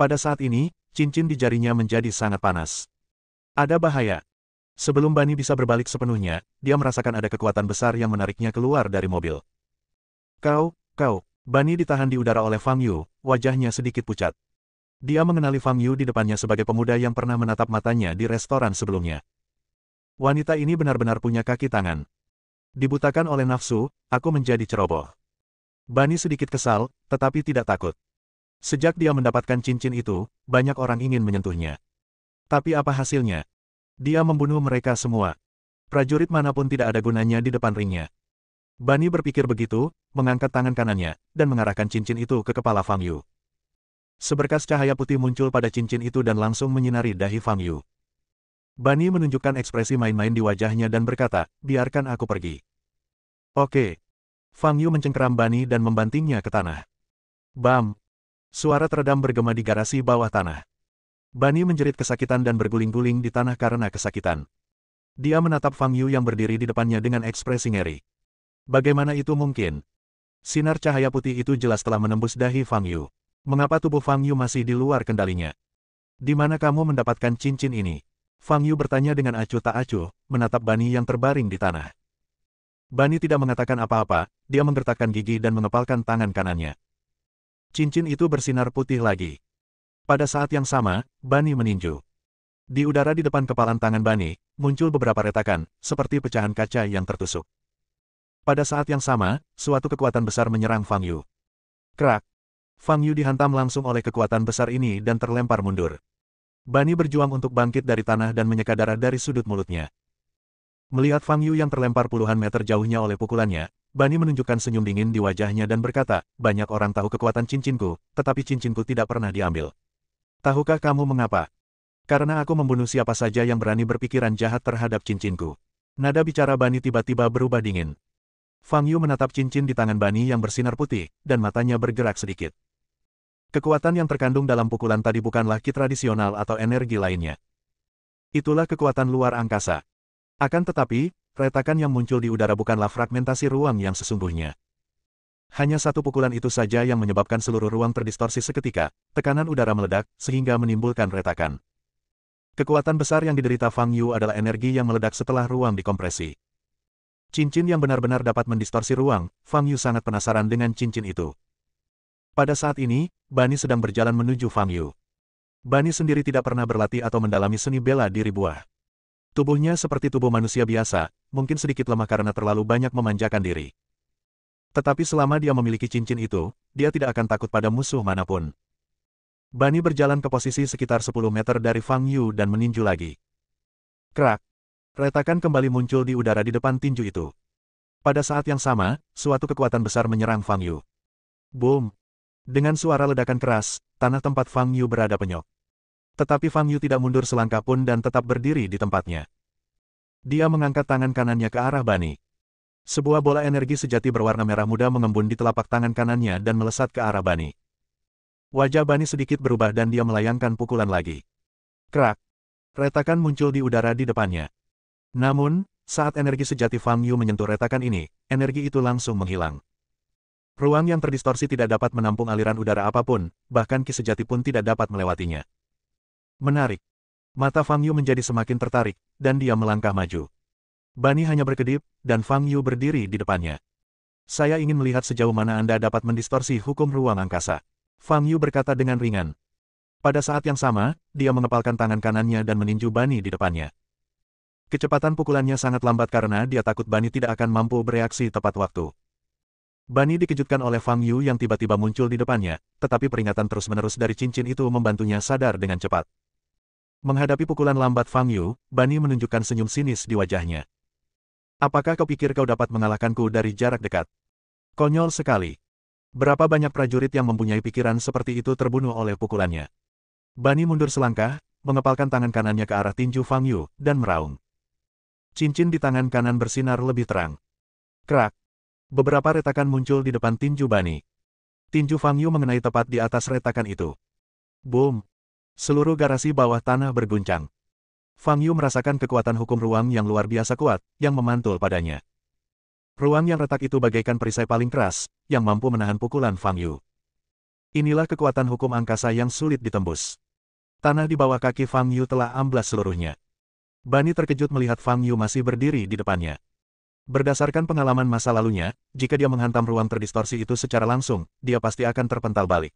Pada saat ini, cincin di jarinya menjadi sangat panas. Ada bahaya. Sebelum Bani bisa berbalik sepenuhnya, dia merasakan ada kekuatan besar yang menariknya keluar dari mobil. Kau. Bani ditahan di udara oleh Fang Yu, wajahnya sedikit pucat. Dia mengenali Fang Yu di depannya sebagai pemuda yang pernah menatap matanya di restoran sebelumnya. Wanita ini benar-benar punya kaki tangan. Dibutakan oleh nafsu, aku menjadi ceroboh. Bani sedikit kesal, tetapi tidak takut. Sejak dia mendapatkan cincin itu, banyak orang ingin menyentuhnya. Tapi apa hasilnya? Dia membunuh mereka semua. Prajurit manapun tidak ada gunanya di depan ringnya. Bani berpikir begitu, mengangkat tangan kanannya, dan mengarahkan cincin itu ke kepala Fang Yu. Seberkas cahaya putih muncul pada cincin itu dan langsung menyinari dahi Fang Yu. Bani menunjukkan ekspresi main-main di wajahnya dan berkata, biarkan aku pergi. Oke. Fang Yu mencengkeram Bani dan membantingnya ke tanah. Bam! Suara teredam bergema di garasi bawah tanah. Bani menjerit kesakitan dan berguling-guling di tanah karena kesakitan. Dia menatap Fang Yu yang berdiri di depannya dengan ekspresi ngeri. Bagaimana itu mungkin? Sinar cahaya putih itu jelas telah menembus dahi Fang Yu. Mengapa tubuh Fang Yu masih di luar kendalinya? Di mana kamu mendapatkan cincin ini? Fang Yu bertanya dengan acuh tak acuh, menatap Bani yang terbaring di tanah. Bani tidak mengatakan apa-apa, dia menggertakkan gigi dan mengepalkan tangan kanannya. Cincin itu bersinar putih lagi. Pada saat yang sama, Bani meninju. Di udara di depan kepalan tangan Bani, muncul beberapa retakan, seperti pecahan kaca yang tertusuk. Pada saat yang sama, suatu kekuatan besar menyerang Fang Yu. Krak! Fang Yu dihantam langsung oleh kekuatan besar ini dan terlempar mundur. Bani berjuang untuk bangkit dari tanah dan menyeka darah dari sudut mulutnya. Melihat Fang Yu yang terlempar puluhan meter jauhnya oleh pukulannya, Bani menunjukkan senyum dingin di wajahnya dan berkata, banyak orang tahu kekuatan cincinku, tetapi cincinku tidak pernah diambil. Tahukah kamu mengapa? Karena aku membunuh siapa saja yang berani berpikiran jahat terhadap cincinku. Nada bicara Bani tiba-tiba berubah dingin. Fang Yu menatap cincin di tangan Bani yang bersinar putih, dan matanya bergerak sedikit. Kekuatan yang terkandung dalam pukulan tadi bukanlah ki tradisional atau energi lainnya. Itulah kekuatan luar angkasa. Akan tetapi, retakan yang muncul di udara bukanlah fragmentasi ruang yang sesungguhnya. Hanya satu pukulan itu saja yang menyebabkan seluruh ruang terdistorsi seketika, tekanan udara meledak, sehingga menimbulkan retakan. Kekuatan besar yang diderita Fang Yu adalah energi yang meledak setelah ruang dikompresi. Cincin yang benar-benar dapat mendistorsi ruang, Fang Yu sangat penasaran dengan cincin itu. Pada saat ini, Bani sedang berjalan menuju Fang Yu. Bani sendiri tidak pernah berlatih atau mendalami seni bela diri buah. Tubuhnya seperti tubuh manusia biasa, mungkin sedikit lemah karena terlalu banyak memanjakan diri. Tetapi selama dia memiliki cincin itu, dia tidak akan takut pada musuh manapun. Bani berjalan ke posisi sekitar 10 meter dari Fang Yu dan meninju lagi. Krak! Retakan kembali muncul di udara di depan tinju itu. Pada saat yang sama, suatu kekuatan besar menyerang Fang Yu. Boom! Dengan suara ledakan keras, tanah tempat Fang Yu berada penyok. Tetapi Fang Yu tidak mundur selangkah pun dan tetap berdiri di tempatnya. Dia mengangkat tangan kanannya ke arah Bani. Sebuah bola energi sejati berwarna merah muda mengembun di telapak tangan kanannya dan melesat ke arah Bani. Wajah Bani sedikit berubah dan dia melayangkan pukulan lagi. Krak! Retakan muncul di udara di depannya. Namun, saat energi sejati Fang Yu menyentuh retakan ini, energi itu langsung menghilang. Ruang yang terdistorsi tidak dapat menampung aliran udara apapun, bahkan ki sejati pun tidak dapat melewatinya. Menarik. Mata Fang Yu menjadi semakin tertarik, dan dia melangkah maju. Bani hanya berkedip, dan Fang Yu berdiri di depannya. Saya ingin melihat sejauh mana Anda dapat mendistorsi hukum ruang angkasa. Fang Yu berkata dengan ringan. Pada saat yang sama, dia mengepalkan tangan kanannya dan meninju Bani di depannya. Kecepatan pukulannya sangat lambat karena dia takut Bani tidak akan mampu bereaksi tepat waktu. Bani dikejutkan oleh Fang Yu yang tiba-tiba muncul di depannya, tetapi peringatan terus-menerus dari cincin itu membantunya sadar dengan cepat. Menghadapi pukulan lambat Fang Yu, Bani menunjukkan senyum sinis di wajahnya. Apakah kau pikir kau dapat mengalahkanku dari jarak dekat? Konyol sekali. Berapa banyak prajurit yang mempunyai pikiran seperti itu terbunuh oleh pukulannya. Bani mundur selangkah, mengepalkan tangan kanannya ke arah tinju Fang Yu, dan meraung. Cincin di tangan kanan bersinar lebih terang. Krak. Beberapa retakan muncul di depan tinju Bani. Tinju Fang Yu mengenai tepat di atas retakan itu. Boom! Seluruh garasi bawah tanah berguncang. Fang Yu merasakan kekuatan hukum ruang yang luar biasa kuat, yang memantul padanya. Ruang yang retak itu bagaikan perisai paling keras, yang mampu menahan pukulan Fang Yu. Inilah kekuatan hukum angkasa yang sulit ditembus. Tanah di bawah kaki Fang Yu telah amblas seluruhnya. Bani terkejut melihat Fang Yu masih berdiri di depannya. Berdasarkan pengalaman masa lalunya, jika dia menghantam ruang terdistorsi itu secara langsung, dia pasti akan terpental balik.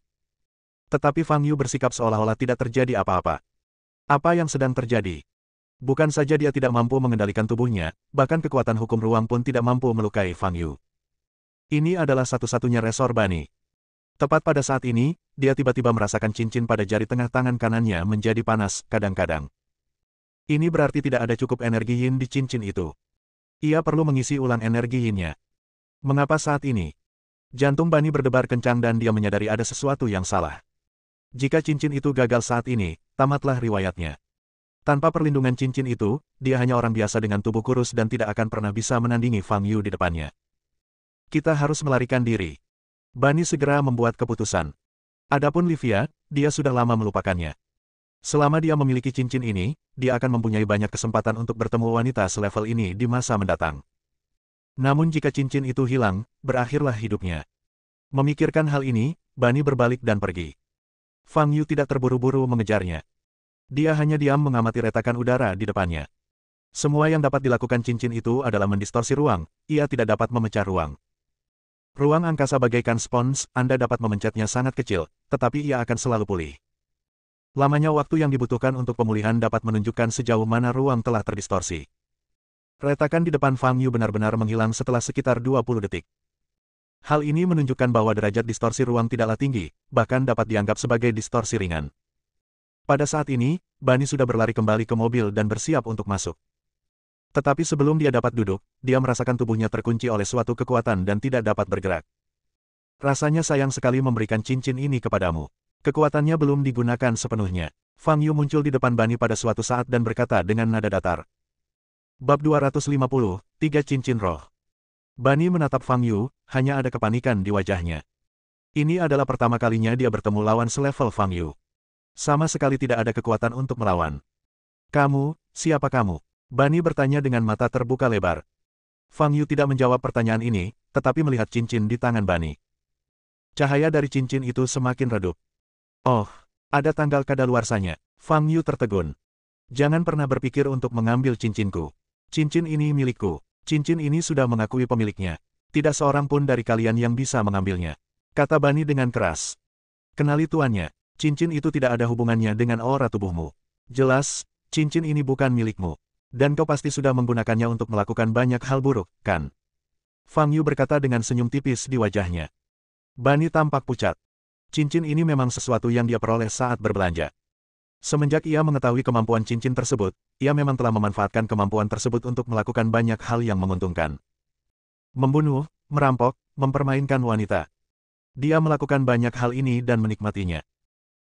Tetapi Fang Yu bersikap seolah-olah tidak terjadi apa-apa. Apa yang sedang terjadi? Bukan saja dia tidak mampu mengendalikan tubuhnya, bahkan kekuatan hukum ruang pun tidak mampu melukai Fang Yu. Ini adalah satu-satunya resor Bani. Tepat pada saat ini, dia tiba-tiba merasakan cincin pada jari tengah tangan kanannya menjadi panas kadang-kadang. Ini berarti tidak ada cukup energi yin di cincin itu. Ia perlu mengisi ulang energi yin-nya. Mengapa saat ini? Jantung Bani berdebar kencang dan dia menyadari ada sesuatu yang salah. Jika cincin itu gagal saat ini, tamatlah riwayatnya. Tanpa perlindungan cincin itu, dia hanya orang biasa dengan tubuh kurus dan tidak akan pernah bisa menandingi Fang Yu di depannya. Kita harus melarikan diri. Bani segera membuat keputusan. Adapun Livia, dia sudah lama melupakannya. Selama dia memiliki cincin ini, dia akan mempunyai banyak kesempatan untuk bertemu wanita selevel ini di masa mendatang. Namun jika cincin itu hilang, berakhirlah hidupnya. Memikirkan hal ini, Bani berbalik dan pergi. Fang Yu tidak terburu-buru mengejarnya. Dia hanya diam mengamati retakan udara di depannya. Semua yang dapat dilakukan cincin itu adalah mendistorsi ruang, ia tidak dapat memecah ruang. Ruang angkasa bagaikan spons, Anda dapat memencetnya sangat kecil, tetapi ia akan selalu pulih. Lamanya waktu yang dibutuhkan untuk pemulihan dapat menunjukkan sejauh mana ruang telah terdistorsi. Retakan di depan Fang Yu benar-benar menghilang setelah sekitar 20 detik. Hal ini menunjukkan bahwa derajat distorsi ruang tidaklah tinggi, bahkan dapat dianggap sebagai distorsi ringan. Pada saat ini, Bani sudah berlari kembali ke mobil dan bersiap untuk masuk. Tetapi sebelum dia dapat duduk, dia merasakan tubuhnya terkunci oleh suatu kekuatan dan tidak dapat bergerak. Rasanya sayang sekali memberikan cincin ini kepadamu. Kekuatannya belum digunakan sepenuhnya. Fang Yu muncul di depan Bani pada suatu saat dan berkata dengan nada datar. Bab 250, 3 Cincin Roh. Bani menatap Fang Yu, hanya ada kepanikan di wajahnya. Ini adalah pertama kalinya dia bertemu lawan selevel Fang Yu. Sama sekali tidak ada kekuatan untuk melawan. Kamu, siapa kamu? Bani bertanya dengan mata terbuka lebar. Fang Yu tidak menjawab pertanyaan ini, tetapi melihat cincin di tangan Bani. Cahaya dari cincin itu semakin redup. Oh, ada tanggal kadaluarsanya. Fang Yu tertegun. Jangan pernah berpikir untuk mengambil cincinku. Cincin ini milikku. Cincin ini sudah mengakui pemiliknya. Tidak seorang pun dari kalian yang bisa mengambilnya. Kata Bani dengan keras. Kenali tuannya. Cincin itu tidak ada hubungannya dengan aura tubuhmu. Jelas, cincin ini bukan milikmu. Dan kau pasti sudah menggunakannya untuk melakukan banyak hal buruk, kan? Fang Yu berkata dengan senyum tipis di wajahnya. Bani tampak pucat. Cincin ini memang sesuatu yang dia peroleh saat berbelanja. Semenjak ia mengetahui kemampuan cincin tersebut, ia memang telah memanfaatkan kemampuan tersebut untuk melakukan banyak hal yang menguntungkan. Membunuh, merampok, mempermainkan wanita. Dia melakukan banyak hal ini dan menikmatinya.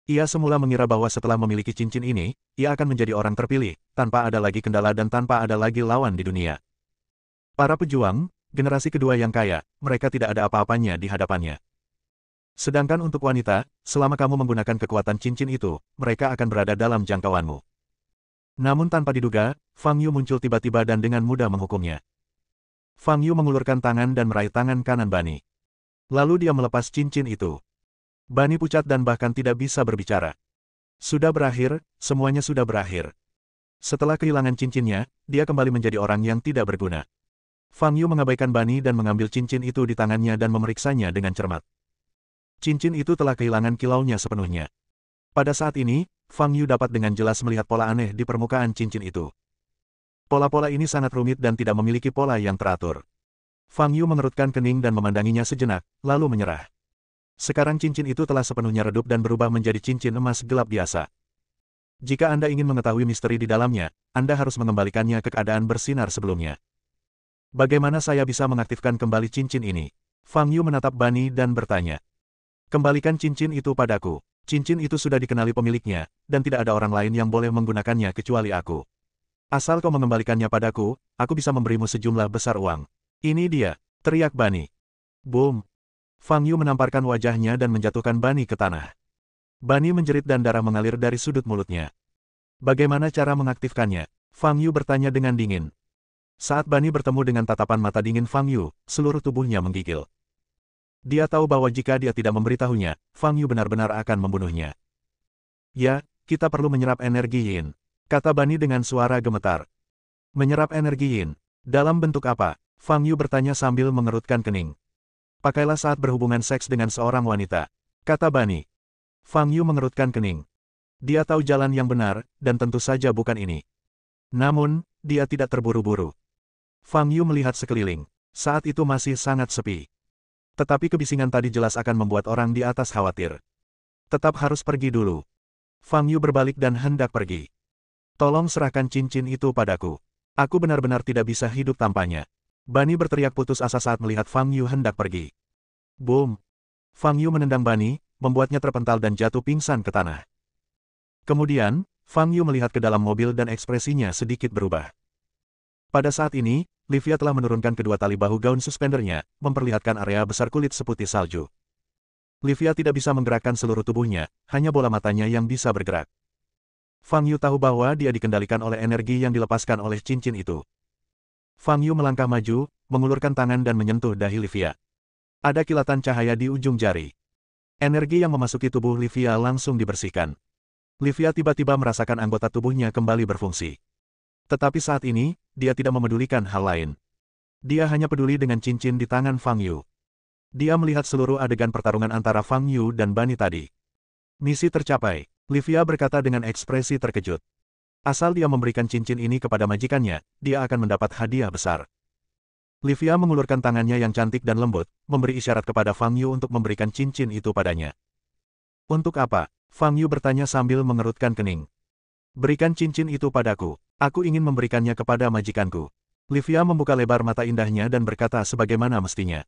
Ia semula mengira bahwa setelah memiliki cincin ini, ia akan menjadi orang terpilih, tanpa ada lagi kendala dan tanpa ada lagi lawan di dunia. Para pejuang, generasi kedua yang kaya, mereka tidak ada apa-apanya di hadapannya. Sedangkan untuk wanita, selama kamu menggunakan kekuatan cincin itu, mereka akan berada dalam jangkauanmu. Namun tanpa diduga, Fang Yu muncul tiba-tiba dan dengan mudah menghukumnya. Fang Yu mengulurkan tangan dan meraih tangan kanan Bani. Lalu dia melepas cincin itu. Bani pucat dan bahkan tidak bisa berbicara. Sudah berakhir, semuanya sudah berakhir. Setelah kehilangan cincinnya, dia kembali menjadi orang yang tidak berguna. Fang Yu mengabaikan Bani dan mengambil cincin itu di tangannya dan memeriksanya dengan cermat. Cincin itu telah kehilangan kilaunya sepenuhnya. Pada saat ini, Fang Yu dapat dengan jelas melihat pola aneh di permukaan cincin itu. Pola-pola ini sangat rumit dan tidak memiliki pola yang teratur. Fang Yu mengerutkan kening dan memandanginya sejenak, lalu menyerah. Sekarang cincin itu telah sepenuhnya redup dan berubah menjadi cincin emas gelap biasa. Jika Anda ingin mengetahui misteri di dalamnya, Anda harus mengembalikannya ke keadaan bersinar sebelumnya. Bagaimana saya bisa mengaktifkan kembali cincin ini? Fang Yu menatap Bani dan bertanya. Kembalikan cincin itu padaku. Cincin itu sudah dikenali pemiliknya, dan tidak ada orang lain yang boleh menggunakannya kecuali aku. Asal kau mengembalikannya padaku, aku bisa memberimu sejumlah besar uang. Ini dia, teriak Bani. Boom! Fang Yu menamparkan wajahnya dan menjatuhkan Bani ke tanah. Bani menjerit dan darah mengalir dari sudut mulutnya. Bagaimana cara mengaktifkannya? Fang Yu bertanya dengan dingin. Saat Bani bertemu dengan tatapan mata dingin Fang Yu, seluruh tubuhnya menggigil. Dia tahu bahwa jika dia tidak memberitahunya, Fang Yu benar-benar akan membunuhnya. Ya, kita perlu menyerap energi yin, kata Bani dengan suara gemetar. Menyerap energi yin? Dalam bentuk apa? Fang Yu bertanya sambil mengerutkan kening. Pakailah saat berhubungan seks dengan seorang wanita, kata Bani. Fang Yu mengerutkan kening. Dia tahu jalan yang benar, dan tentu saja bukan ini. Namun, dia tidak terburu-buru. Fang Yu melihat sekeliling. Saat itu masih sangat sepi. Tetapi kebisingan tadi jelas akan membuat orang di atas khawatir. Tetap harus pergi dulu. Fang Yu berbalik dan hendak pergi. Tolong serahkan cincin itu padaku. Aku benar-benar tidak bisa hidup tanpanya. Bani berteriak putus asa saat melihat Fang Yu hendak pergi. Boom! Fang Yu menendang Bani, membuatnya terpental dan jatuh pingsan ke tanah. Kemudian, Fang Yu melihat ke dalam mobil dan ekspresinya sedikit berubah. Pada saat ini, Livia telah menurunkan kedua tali bahu gaun suspendernya, memperlihatkan area besar kulit seputih salju. Livia tidak bisa menggerakkan seluruh tubuhnya, hanya bola matanya yang bisa bergerak. Fang Yu tahu bahwa dia dikendalikan oleh energi yang dilepaskan oleh cincin itu. Fang Yu melangkah maju, mengulurkan tangan dan menyentuh dahi Livia. Ada kilatan cahaya di ujung jari. Energi yang memasuki tubuh Livia langsung dibersihkan. Livia tiba-tiba merasakan anggota tubuhnya kembali berfungsi. Tetapi saat ini, dia tidak memedulikan hal lain. Dia hanya peduli dengan cincin di tangan Fang Yu. Dia melihat seluruh adegan pertarungan antara Fang Yu dan Bani tadi. Misi tercapai, Livia berkata dengan ekspresi terkejut. Asal dia memberikan cincin ini kepada majikannya, dia akan mendapat hadiah besar. Livia mengulurkan tangannya yang cantik dan lembut, memberi isyarat kepada Fang Yu untuk memberikan cincin itu padanya. Untuk apa? Fang Yu bertanya sambil mengerutkan kening. Berikan cincin itu padaku. Aku ingin memberikannya kepada majikanku. Livia membuka lebar mata indahnya dan berkata sebagaimana mestinya.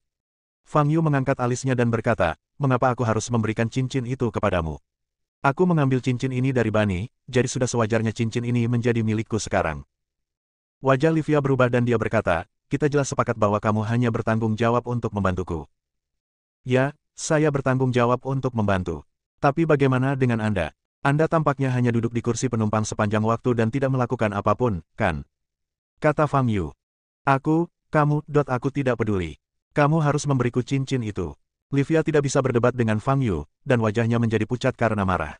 Fang Yu mengangkat alisnya dan berkata, mengapa aku harus memberikan cincin itu kepadamu? Aku mengambil cincin ini dari Bani, jadi sudah sewajarnya cincin ini menjadi milikku sekarang. Wajah Livia berubah dan dia berkata, kita jelas sepakat bahwa kamu hanya bertanggung jawab untuk membantuku. Ya, saya bertanggung jawab untuk membantu. Tapi bagaimana dengan Anda? Anda tampaknya hanya duduk di kursi penumpang sepanjang waktu dan tidak melakukan apapun, kan? Kata Fang Yu. Aku tidak peduli. Kamu harus memberiku cincin itu. Livia tidak bisa berdebat dengan Fang Yu, dan wajahnya menjadi pucat karena marah.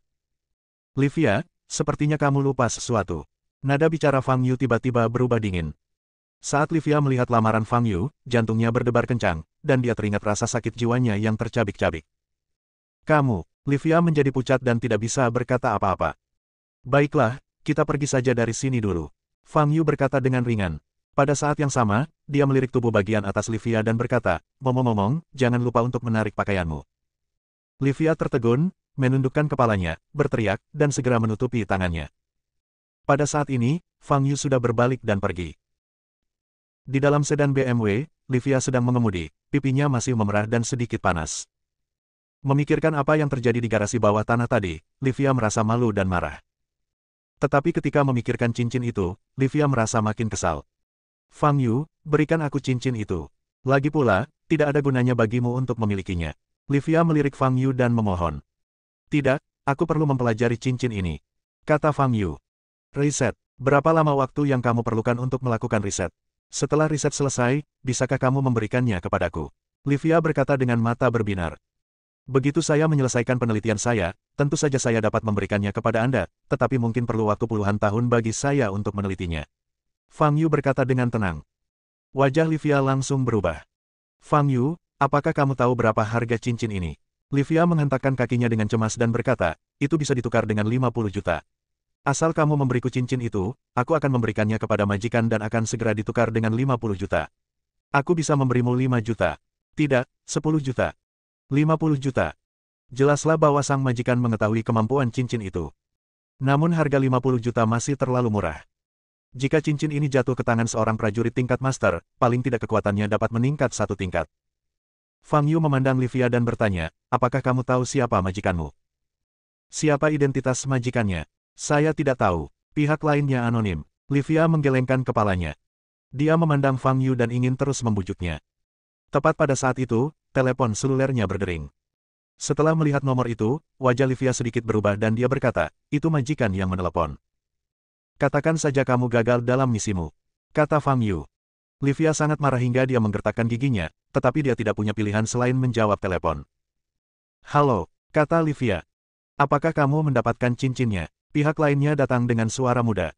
Livia, sepertinya kamu lupa sesuatu. Nada bicara Fang Yu tiba-tiba berubah dingin. Saat Livia melihat lamaran Fang Yu, jantungnya berdebar kencang, dan dia teringat rasa sakit jiwanya yang tercabik-cabik. Kamu, Livia menjadi pucat dan tidak bisa berkata apa-apa. Baiklah, kita pergi saja dari sini dulu. Fang Yu berkata dengan ringan. Pada saat yang sama, dia melirik tubuh bagian atas Livia dan berkata, ngomong-ngomong, jangan lupa untuk menarik pakaianmu. Livia tertegun, menundukkan kepalanya, berteriak, dan segera menutupi tangannya. Pada saat ini, Fang Yu sudah berbalik dan pergi. Di dalam sedan BMW, Livia sedang mengemudi, pipinya masih memerah dan sedikit panas. Memikirkan apa yang terjadi di garasi bawah tanah tadi, Livia merasa malu dan marah. Tetapi ketika memikirkan cincin itu, Livia merasa makin kesal. Fang Yu, berikan aku cincin itu. Lagi pula, tidak ada gunanya bagimu untuk memilikinya. Livia melirik Fang Yu dan memohon. Tidak, aku perlu mempelajari cincin ini. Kata Fang Yu. Riset, berapa lama waktu yang kamu perlukan untuk melakukan riset? Setelah riset selesai, bisakah kamu memberikannya kepadaku? Livia berkata dengan mata berbinar. Begitu saya menyelesaikan penelitian saya, tentu saja saya dapat memberikannya kepada Anda, tetapi mungkin perlu waktu puluhan tahun bagi saya untuk menelitinya. Fang Yu berkata dengan tenang. Wajah Livia langsung berubah. Fang Yu, apakah kamu tahu berapa harga cincin ini? Livia menghentakkan kakinya dengan cemas dan berkata, itu bisa ditukar dengan 50 juta. Asal kamu memberiku cincin itu, aku akan memberikannya kepada majikan dan akan segera ditukar dengan 50 juta. Aku bisa memberimu 5 juta. Tidak, 10 juta. 50 juta. Jelaslah bahwa sang majikan mengetahui kemampuan cincin itu. Namun harga 50 juta masih terlalu murah. Jika cincin ini jatuh ke tangan seorang prajurit tingkat master, paling tidak kekuatannya dapat meningkat 1 tingkat. Fang Yu memandang Livia dan bertanya, apakah kamu tahu siapa majikanmu? Siapa identitas majikannya? Saya tidak tahu. Pihak lainnya anonim. Livia menggelengkan kepalanya. Dia memandang Fang Yu dan ingin terus membujuknya. Tepat pada saat itu, telepon selulernya berdering. Setelah melihat nomor itu, wajah Livia sedikit berubah dan dia berkata, itu majikan yang menelepon. Katakan saja kamu gagal dalam misimu, kata Fang Yu. Livia sangat marah hingga dia menggertakkan giginya, tetapi dia tidak punya pilihan selain menjawab telepon. Halo, kata Livia. Apakah kamu mendapatkan cincinnya? Pihak lainnya datang dengan suara muda.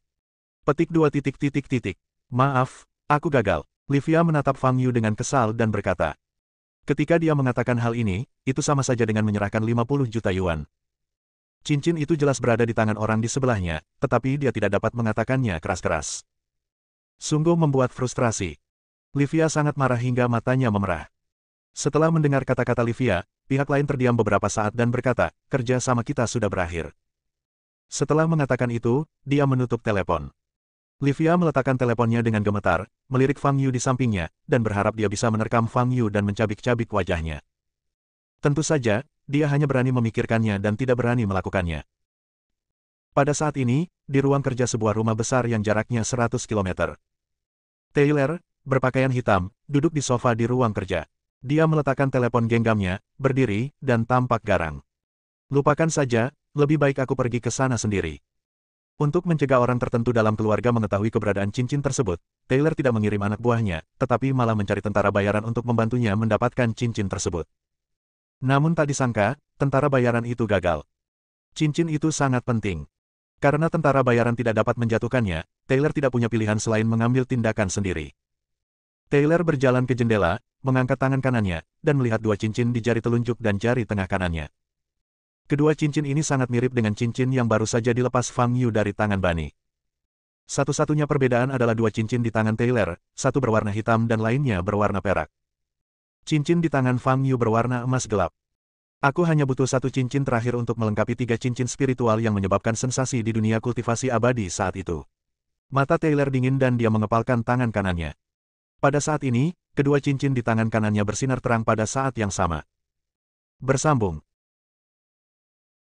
Petik 2 titik titik titik. Maaf, aku gagal. Livia menatap Fang Yu dengan kesal dan berkata. Ketika dia mengatakan hal ini, itu sama saja dengan menyerahkan 50 juta yuan. Cincin itu jelas berada di tangan orang di sebelahnya, tetapi dia tidak dapat mengatakannya keras-keras. Sungguh membuat frustrasi. Livia sangat marah hingga matanya memerah. Setelah mendengar kata-kata Livia, pihak lain terdiam beberapa saat dan berkata, kerja sama kita sudah berakhir. Setelah mengatakan itu, dia menutup telepon. Livia meletakkan teleponnya dengan gemetar, melirik Fang Yu di sampingnya, dan berharap dia bisa menerkam Fang Yu dan mencabik-cabik wajahnya. Tentu saja, dia hanya berani memikirkannya dan tidak berani melakukannya. Pada saat ini, di ruang kerja sebuah rumah besar yang jaraknya 100 km. Taylor, berpakaian hitam, duduk di sofa di ruang kerja. Dia meletakkan telepon genggamnya, berdiri, dan tampak garang. Lupakan saja, lebih baik aku pergi ke sana sendiri. Untuk mencegah orang tertentu dalam keluarga mengetahui keberadaan cincin tersebut, Taylor tidak mengirim anak buahnya, tetapi malah mencari tentara bayaran untuk membantunya mendapatkan cincin tersebut. Namun tak disangka, tentara bayaran itu gagal. Cincin itu sangat penting. Karena tentara bayaran tidak dapat menjatuhkannya, Taylor tidak punya pilihan selain mengambil tindakan sendiri. Taylor berjalan ke jendela, mengangkat tangan kanannya, dan melihat 2 cincin di jari telunjuk dan jari tengah kanannya. Kedua cincin ini sangat mirip dengan cincin yang baru saja dilepas Fang Yu dari tangan Bani. Satu-satunya perbedaan adalah 2 cincin di tangan Taylor, satu berwarna hitam dan lainnya berwarna perak. Cincin di tangan Fang Yu berwarna emas gelap. Aku hanya butuh 1 cincin terakhir untuk melengkapi 3 cincin spiritual yang menyebabkan sensasi di dunia kultivasi abadi saat itu. Mata Taylor dingin dan dia mengepalkan tangan kanannya. Pada saat ini, kedua cincin di tangan kanannya bersinar terang pada saat yang sama. Bersambung.